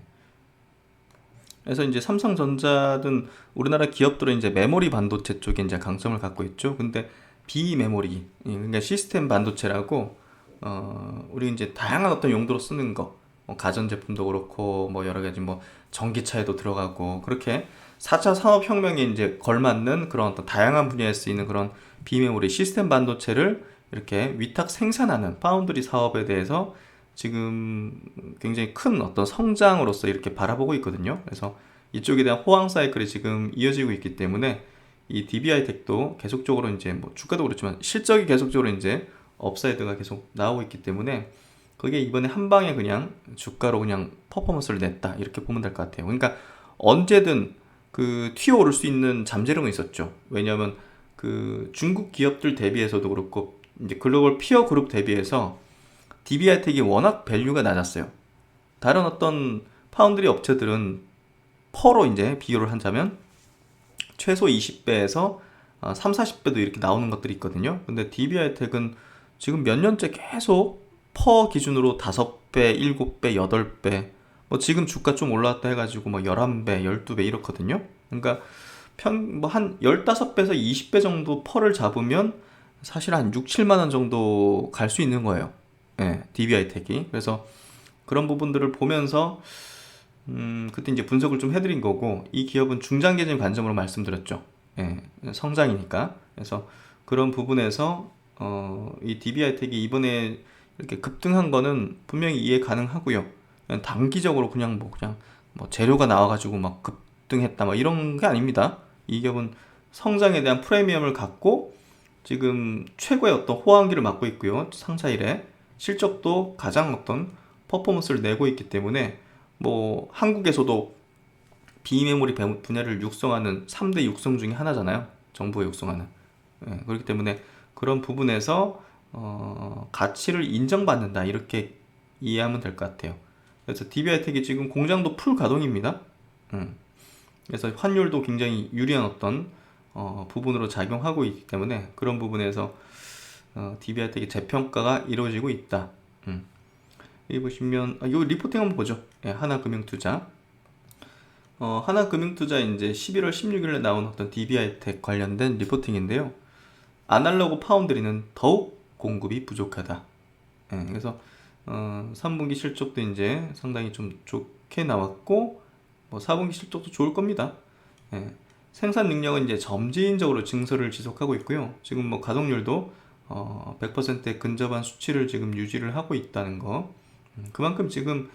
그래서 이제 삼성전자든 우리나라 기업들은 이제 메모리 반도체 쪽에 이제 강점을 갖고 있죠. 근데 비메모리, 그러니까 시스템 반도체라고 우리 이제 다양한 어떤 용도로 쓰는 거, 가전제품도 그렇고 뭐 여러 가지 뭐 전기차에도 들어가고 그렇게 4차 산업혁명에 이제 걸맞는 그런 어떤 다양한 분야에 쓰이는 그런 비메모리 시스템 반도체를 이렇게 위탁 생산하는 파운드리 사업에 대해서 지금 굉장히 큰 어떤 성장으로서 이렇게 바라보고 있거든요. 그래서 이쪽에 대한 호황 사이클이 지금 이어지고 있기 때문에 이 DB하이텍도 계속적으로 이제 뭐 주가도 그렇지만 실적이 계속적으로 이제 업사이드가 계속 나오고 있기 때문에 그게 이번에 한 방에 그냥 주가로 그냥 퍼포먼스를 냈다 이렇게 보면 될 것 같아요. 그러니까 언제든 그 튀어오를 수 있는 잠재력은 있었죠. 왜냐하면 그 중국 기업들 대비해서도 그렇고 이제 글로벌 피어 그룹 대비해서 DB하이텍이 워낙 밸류가 낮았어요. 다른 어떤 파운드리 업체들은 퍼로 이제 비교를 한다면 최소 20배에서 3, 40배도 이렇게 나오는 것들이 있거든요. 근데 DB하이텍은 지금 몇 년째 계속 퍼 기준으로 5배, 7배, 8배, 뭐 지금 주가 좀 올라왔다 해가지고 뭐 11배, 12배 이렇거든요. 그러니까 뭐 한 15배에서 20배 정도 퍼를 잡으면 사실 한 6, 7만 원 정도 갈 수 있는 거예요. 예, DB하이텍이. 그래서 그런 부분들을 보면서 그때 이제 분석을 좀 해드린 거고, 이 기업은 중장기적인 관점으로 말씀드렸죠. 예, 성장이니까. 그래서 그런 부분에서 이 DB하이텍이 이번에 이렇게 급등한 거는 분명히 이해 가능하고요. 그냥 단기적으로 그냥 뭐 재료가 나와가지고 막 급등했다 뭐 이런 게 아닙니다. 이 기업은 성장에 대한 프리미엄을 갖고 지금 최고의 어떤 호황기를 맞고 있고요. 상사 일에 실적도 가장 어떤 퍼포먼스를 내고 있기 때문에 뭐 한국에서도 비메모리 분야를 육성하는 3대 육성 중에 하나잖아요. 정부가 육성하는. 예, 그렇기 때문에 그런 부분에서 가치를 인정받는다 이렇게 이해하면 될 것 같아요. 그래서 DB하이텍이 지금 공장도 풀 가동입니다. 그래서 환율도 굉장히 유리한 어떤 부분으로 작용하고 있기 때문에 그런 부분에서 DB하이텍의 재평가가 이루어지고 있다. 여기 보시면 이 리포팅 한번 보죠. 예, 하나금융투자. 하나금융투자 이제 11월 16일에 나온 어떤 DB하이텍 관련된 리포팅인데요. 아날로그 파운드리는 더욱 공급이 부족하다. 예, 그래서 3분기 실적도 이제 상당히 좀 좋게 나왔고 뭐 4분기 실적도 좋을 겁니다. 예, 생산 능력은 이제 점진적으로 증설을 지속하고 있고요. 지금 뭐 가동률도 100%에 근접한 수치를 지금 유지를 하고 있다는 거. 그만큼 지금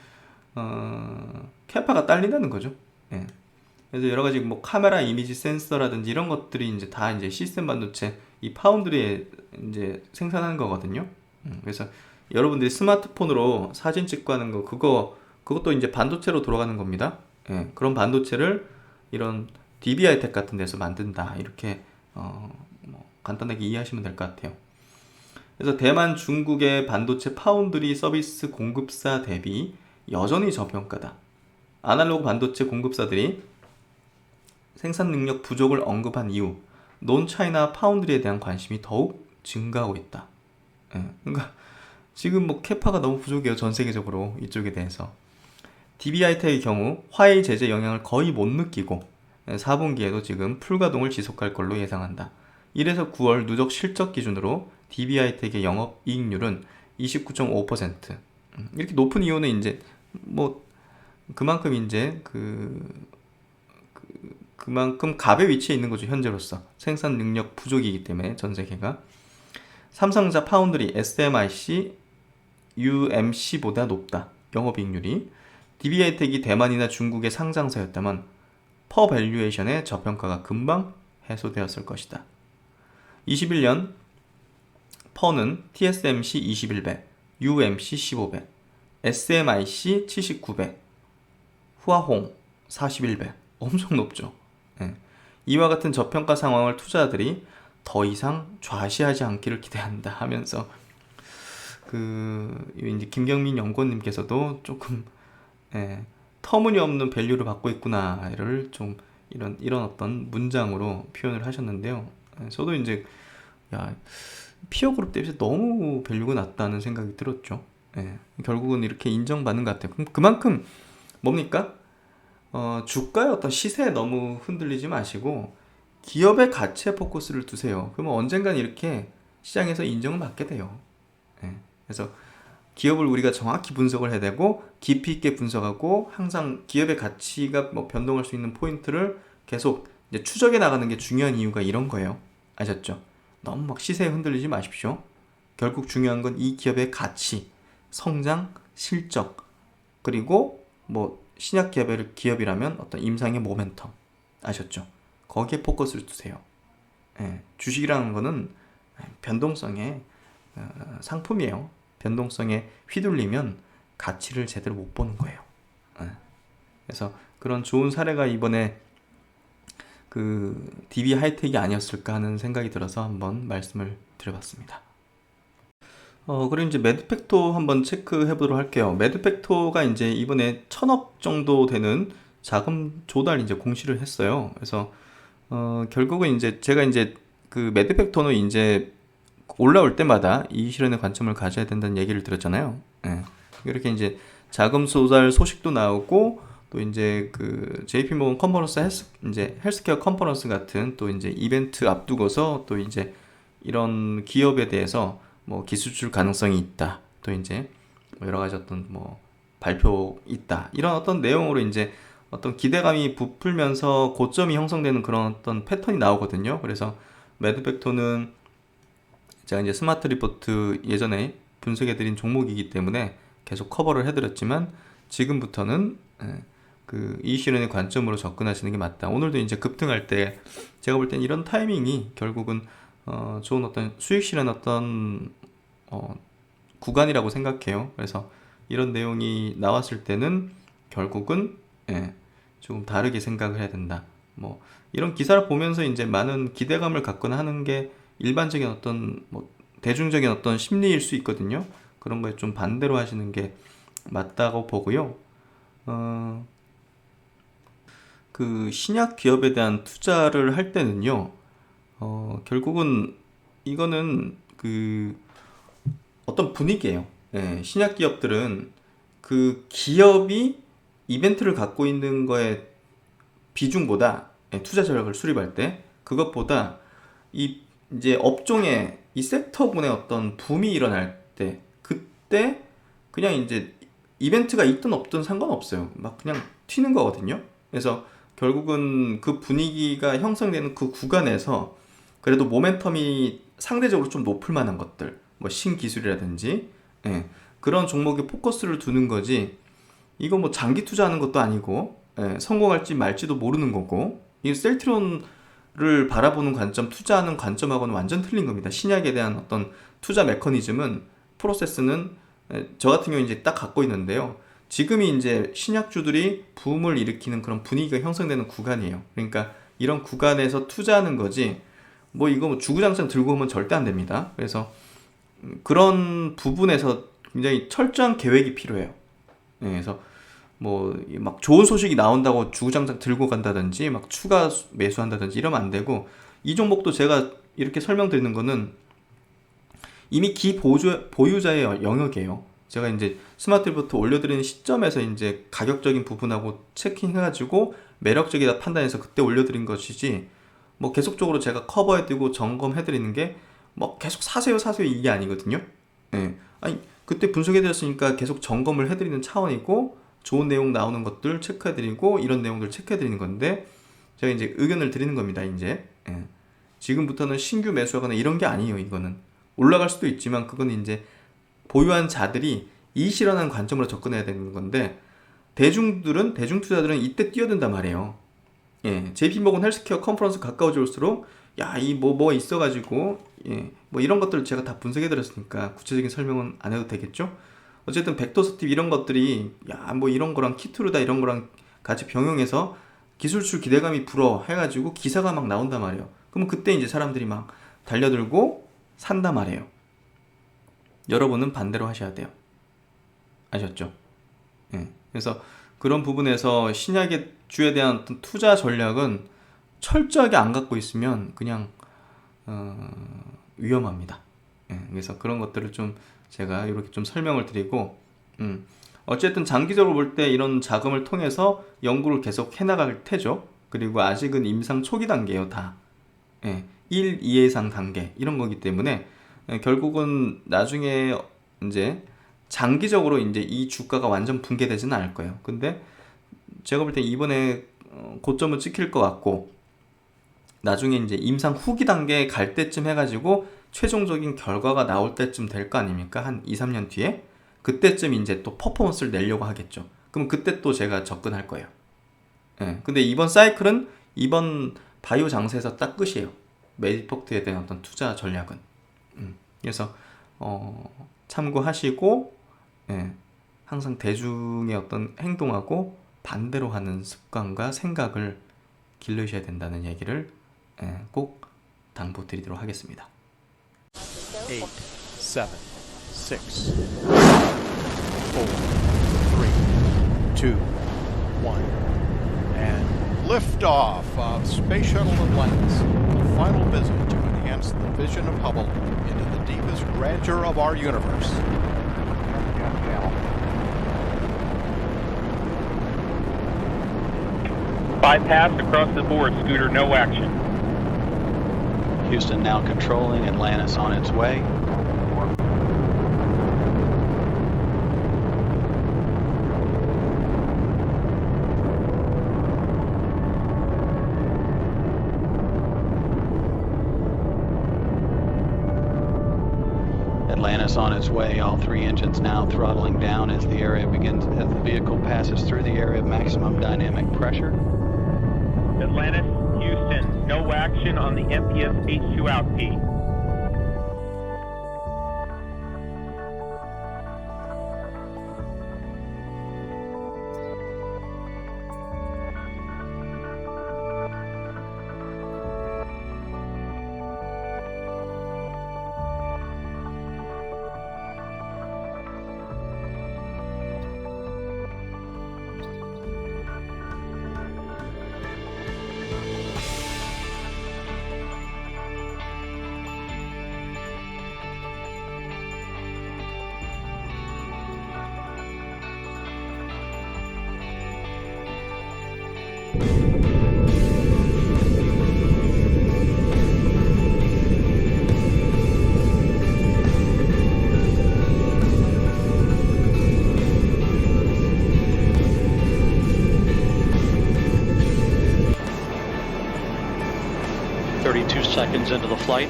캐파가 딸린다는 거죠. 예. 그래서 여러 가지 뭐 카메라 이미지 센서라든지 이런 것들이 이제 다 이제 시스템 반도체 이 파운드리에 이제 생산하는 거거든요. 그래서 여러분들이 스마트폰으로 사진 찍고 하는 거 그것도 이제 반도체로 돌아가는 겁니다. 예. 그런 반도체를 이런 DBHiTek 같은 데서 만든다. 이렇게 뭐 간단하게 이해하시면 될 것 같아요. 그래서 대만, 중국의 반도체 파운드리 서비스 공급사 대비 여전히 저평가다. 아날로그 반도체 공급사들이 생산 능력 부족을 언급한 이후 논 차이나 파운드리에 대한 관심이 더욱 증가하고 있다. 예, 그러니까 지금 뭐 캐파가 너무 부족해요. 전 세계적으로 이쪽에 대해서. DBHiTek의 경우 화웨이 제재 영향을 거의 못 느끼고 4분기에도 지금 풀가동을 지속할 걸로 예상한다. 1에서 9월 누적 실적 기준으로 DBHiTek의 영업이익률은 29.5%. 이렇게 높은 이유는 이제 뭐 그만큼 이제 그만큼 갑의 위치에 있는 거죠. 현재로서 생산 능력 부족이기 때문에 전 세계가. 삼성전자 파운드리 SMIC UMC보다 높다. 영업이익률이. DBHiTek이 대만이나 중국의 상장사였다면 퍼 밸류에이션의 저평가가 금방 해소되었을 것이다. 21년 퍼는 TSMC 21배, UMC 15배, SMIC 79배, 후아홍 41배. 엄청 높죠. 예. 이와 같은 저평가 상황을 투자자들이 더 이상 좌시하지 않기를 기대한다 하면서 이제 김경민 연구원님께서도 조금 터무니없는 밸류를 받고 있구나를 좀 이런 어떤 문장으로 표현을 하셨는데요. 저도 이제 피어그룹 대비해서 너무 밸류가 낮다는 생각이 들었죠. 결국은 이렇게 인정받는 것 같아요. 그만큼 뭡니까? 주가의 어떤 시세에 너무 흔들리지 마시고 기업의 가치에 포커스를 두세요. 그러면 언젠간 이렇게 시장에서 인정을 받게 돼요. 그래서 기업을 우리가 정확히 분석을 해야 되고 깊이 있게 분석하고 항상 기업의 가치가 뭐 변동할 수 있는 포인트를 계속 이제 추적해 나가는 게 중요한 이유가 이런 거예요. 아셨죠? 너무 막 시세에 흔들리지 마십시오. 결국 중요한 건 이 기업의 가치, 성장, 실적, 그리고 뭐 신약 기업이라면 어떤 임상의 모멘텀. 아셨죠? 거기에 포커스를 두세요. 주식이라는 거는 변동성의 상품이에요. 변동성에 휘둘리면 가치를 제대로 못 보는 거예요. 그래서 그런 좋은 사례가 이번에 DBHiTek이 아니었을까 하는 생각이 들어서 한번 말씀을 드려봤습니다. 그리고 이제 매드팩토 한번 체크해 보도록 할게요. 매드팩토가 이제 이번에 1,000억 정도 되는 자금 조달 이제 공시를 했어요. 그래서 결국은 이제 제가 이제 매드팩토는 이제 올라올 때마다 이 실현의 관점을 가져야 된다는 얘기를 들었잖아요. 이렇게 이제 자금 조달 소식도 나오고 또 이제 JP모건 컨퍼런스 헬스케어 컨퍼런스 같은 또 이제 이벤트 앞두고서 또 이제 이런 기업에 대해서 뭐 기술출 가능성이 있다. 또 이제 뭐 여러 가지 어떤 뭐 발표 있다. 이런 어떤 내용으로 이제 어떤 기대감이 부풀면서 고점이 형성되는 그런 어떤 패턴이 나오거든요. 그래서 매드팩토는 제가 이제 스마트 리포트 예전에 분석해드린 종목이기 때문에 계속 커버를 해드렸지만 지금부터는 이 실현의 관점으로 접근하시는 게 맞다. 오늘도 이제 급등할 때 제가 볼 땐 이런 타이밍이 결국은 좋은 어떤 수익 실현 어떤 구간이라고 생각해요. 그래서 이런 내용이 나왔을 때는 결국은 조금 다르게 생각을 해야 된다. 뭐 이런 기사를 보면서 이제 많은 기대감을 갖거나 하는 게 일반적인 어떤 뭐 대중적인 어떤 심리일 수 있거든요. 그런 거에 좀 반대로 하시는 게 맞다고 보고요. 신약 기업에 대한 투자를 할 때는요. 결국은 이거는 어떤 분위기예요. 신약 기업들은 기업이 이벤트를 갖고 있는 거에 비중보다 투자 전략을 수립할 때 그것보다 이제 업종의 이 섹터군의 어떤 붐이 일어날 때 그때 그냥 이제 이벤트가 있든 없든 상관없어요. 막 그냥 튀는 거거든요. 그래서 결국은 그 분위기가 형성되는 그 구간에서 그래도 모멘텀이 상대적으로 좀 높을 만한 것들, 뭐 신기술이라든지 예, 그런 종목에 포커스를 두는 거지. 이거 뭐 장기 투자하는 것도 아니고 예, 성공할지 말지도 모르는 거고, 이 셀트론을 바라보는 관점, 투자하는 관점하고는 완전 틀린 겁니다. 신약에 대한 어떤 투자 메커니즘은, 프로세스는 저 같은 경우 이제 딱 갖고 있는데요. 지금이 이제 신약주들이 붐을 일으키는 그런 분위기가 형성되는 구간이에요. 그러니까 이런 구간에서 투자하는 거지, 뭐 이거 뭐 주구장창 들고 오면 절대 안 됩니다. 그래서 그런 부분에서 굉장히 철저한 계획이 필요해요. 예, 그래서 뭐 막 좋은 소식이 나온다고 주구장창 들고 간다든지 막 추가 매수한다든지 이러면 안 되고, 이 종목도 제가 이렇게 설명드리는 거는 이미 보유자의 영역이에요. 제가 이제 스마트 리포트 올려드리는 시점에서 이제 가격적인 부분하고 체킹해가지고 매력적이다 판단해서 그때 올려드린 것이지, 뭐 계속적으로 제가 커버해드리고 점검해드리는 게 뭐 계속 사세요 이게 아니거든요. 예. 아니 그때 분석해드렸으니까 계속 점검을 해드리는 차원이고, 좋은 내용 나오는 것들 체크해드리고 이런 내용들 체크해드리는 건데, 제가 이제 의견을 드리는 겁니다. 이제 예. 지금부터는 신규 매수하거나 이런 게 아니에요. 이거는 올라갈 수도 있지만 그건 이제 보유한 자들이 이 실현하는 관점으로 접근해야 되는 건데, 대중투자들은 이때 뛰어든단 말이에요. 예, JP모건 헬스케어 컨퍼런스 가까워질수록 야, 이 뭐 있어가지고 예, 뭐 이런 것들을 제가 다 분석해드렸으니까 구체적인 설명은 안 해도 되겠죠? 어쨌든 벡터스팁 이런 것들이 야, 뭐 이런 거랑 키투르다 이런 거랑 같이 병용해서 기술출 기대감이 불어 해가지고 기사가 막 나온단 말이에요. 그럼 그때 이제 사람들이 막 달려들고 산단 말이에요. 여러분은 반대로 하셔야 돼요. 아셨죠? 예. 그래서 그런 부분에서 신약의 주에 대한 어떤 투자 전략은 철저하게 안 갖고 있으면 그냥 위험합니다. 예. 그래서 그런 것들을 좀 제가 이렇게 좀 설명을 드리고, 어쨌든 장기적으로 볼 때 이런 자금을 통해서 연구를 계속 해나갈 테죠. 그리고 아직은 임상 초기 단계예요, 다. 예. 1, 2예상 단계 이런 거기 때문에 결국은 나중에 이제 장기적으로 이제 이 주가가 완전 붕괴되지는 않을 거예요. 근데 제가 볼 때 이번에 고점을 찍힐 것 같고, 나중에 이제 임상 후기 단계에 갈 때쯤 해가지고 최종적인 결과가 나올 때쯤 될 거 아닙니까? 한 2, 3년 뒤에? 그때쯤 이제 또 퍼포먼스를 내려고 하겠죠. 그럼 그때 또 제가 접근할 거예요. 예. 근데 이번 사이클은 이번 바이오 장세에서 딱 끝이에요. 메디폭트에 대한 어떤 투자 전략은. 그래서 참고하시고, 예. 항상 대중의 어떤 행동하고 반대로 하는 습관과 생각을 길러주셔야 된다는 얘기를 꼭 당부드리도록 하겠습니다. 8, 7, 6, 4, 3, 2, 1, and liftoff of Space Shuttle Atlantis, the final visit to enhance the vision of Hubble into the deepest grandeur of our universe. Bypass across the board, Scooter, no action. Houston now controlling, Atlantis on its way. Atlantis on its way, all three engines now throttling down as the vehicle passes through the area of maximum dynamic pressure. Atlantis, Houston, no action on the MPS H2 outpeak. Seconds into the flight.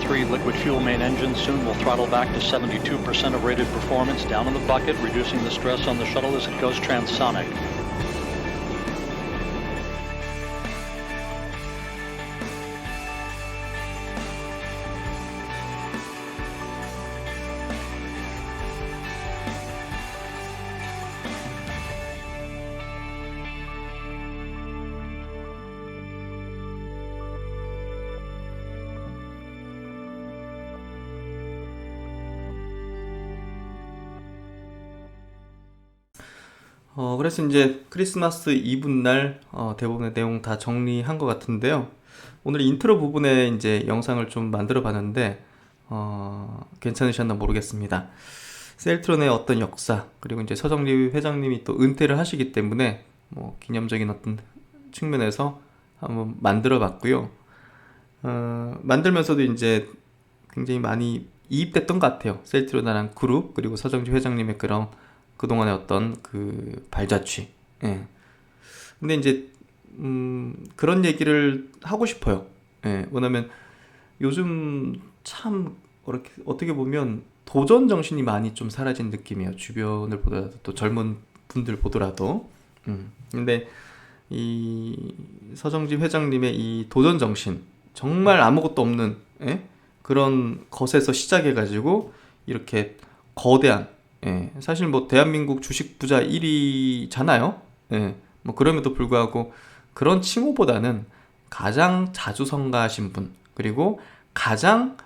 3 liquid fuel main engines soon will throttle back to 72% of rated performance down in the bucket, reducing the stress on the shuttle as it goes transonic. 그래서 이제 크리스마스 이브 날 대부분의 내용 다 정리한 것 같은데요. 오늘 인트로 부분에 이제 영상을 좀 만들어 봤는데 괜찮으셨나 모르겠습니다. 셀트론의 어떤 역사, 그리고 이제 서정리 회장님이 또 은퇴를 하시기 때문에 뭐 기념적인 어떤 측면에서 한번 만들어 봤고요. 만들면서도 이제 굉장히 많이 이입됐던 것 같아요. 셀트론이라는 그룹, 그리고 서정지 회장님의 그런 그동안의 어떤 그 발자취. 예. 근데 이제 그런 얘기를 하고 싶어요. 예. 왜냐면 요즘 참 어떻게 보면 도전 정신이 많이 좀 사라진 느낌이에요. 주변을 보더라도, 또 젊은 분들 보더라도. 근데 이 서정지 회장님의 이 도전 정신, 정말 아무것도 없는, 예? 그런 것에서 시작해가지고 이렇게 거대한, 예, 사실 뭐 대한민국 주식 부자 1위잖아요. 예, 뭐 그럼에도 불구하고 그런 칭호보다는 가장 자주 성가하신 분, 그리고 가장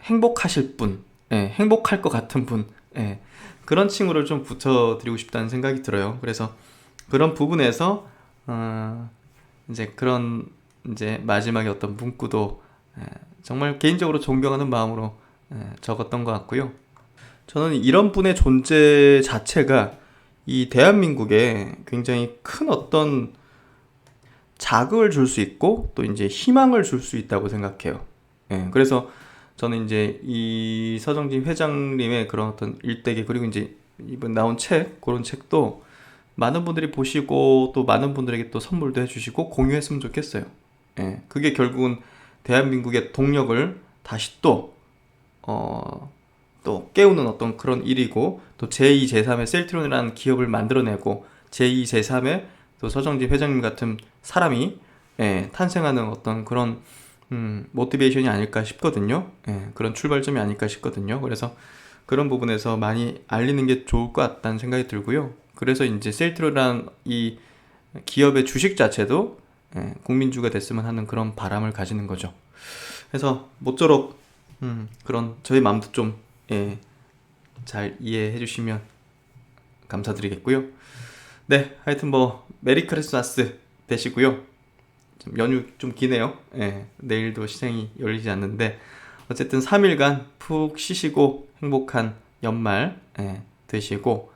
행복하실 분, 예, 행복할 것 같은 분, 예, 그런 칭호를 좀 붙여드리고 싶다는 생각이 들어요. 그래서 그런 부분에서 이제 그런 이제 마지막에 어떤 문구도 정말 개인적으로 존경하는 마음으로 적었던 것 같고요. 저는 이런 분의 존재 자체가 이 대한민국에 굉장히 큰 어떤 자극을 줄 수 있고 또 이제 희망을 줄 수 있다고 생각해요. 그래서 저는 이제 이 서정진 회장님의 그런 어떤 일대기, 그리고 이제 이번 나온 책, 그런 책도 많은 분들이 보시고 또 많은 분들에게 또 선물도 해주시고 공유했으면 좋겠어요. 그게 결국은 대한민국의 동력을 다시 또 깨우는 어떤 그런 일이고, 또 제2, 제3의 셀트론이라는 기업을 만들어내고 제2, 제3의 또 서정진 회장님 같은 사람이 탄생하는 어떤 그런 모티베이션이 아닐까 싶거든요. 그런 출발점이 아닐까 싶거든요. 그래서 그런 부분에서 많이 알리는 게 좋을 것 같다는 생각이 들고요. 그래서 이제 셀트론이라는 이 기업의 주식 자체도 국민주가 됐으면 하는 그런 바람을 가지는 거죠. 그래서 모쪼록 그런 저희 마음도 좀 잘 이해해 주시면 감사드리겠고요. 네, 하여튼 뭐 메리 크리스마스 되시고요. 좀 연휴 좀 기네요. 내일도 시장이 열리지 않는데 어쨌든 3일간 푹 쉬시고 행복한 연말 되시고,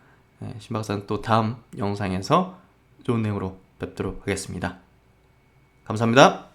신박사는 또 다음 영상에서 좋은 내용으로 뵙도록 하겠습니다. 감사합니다.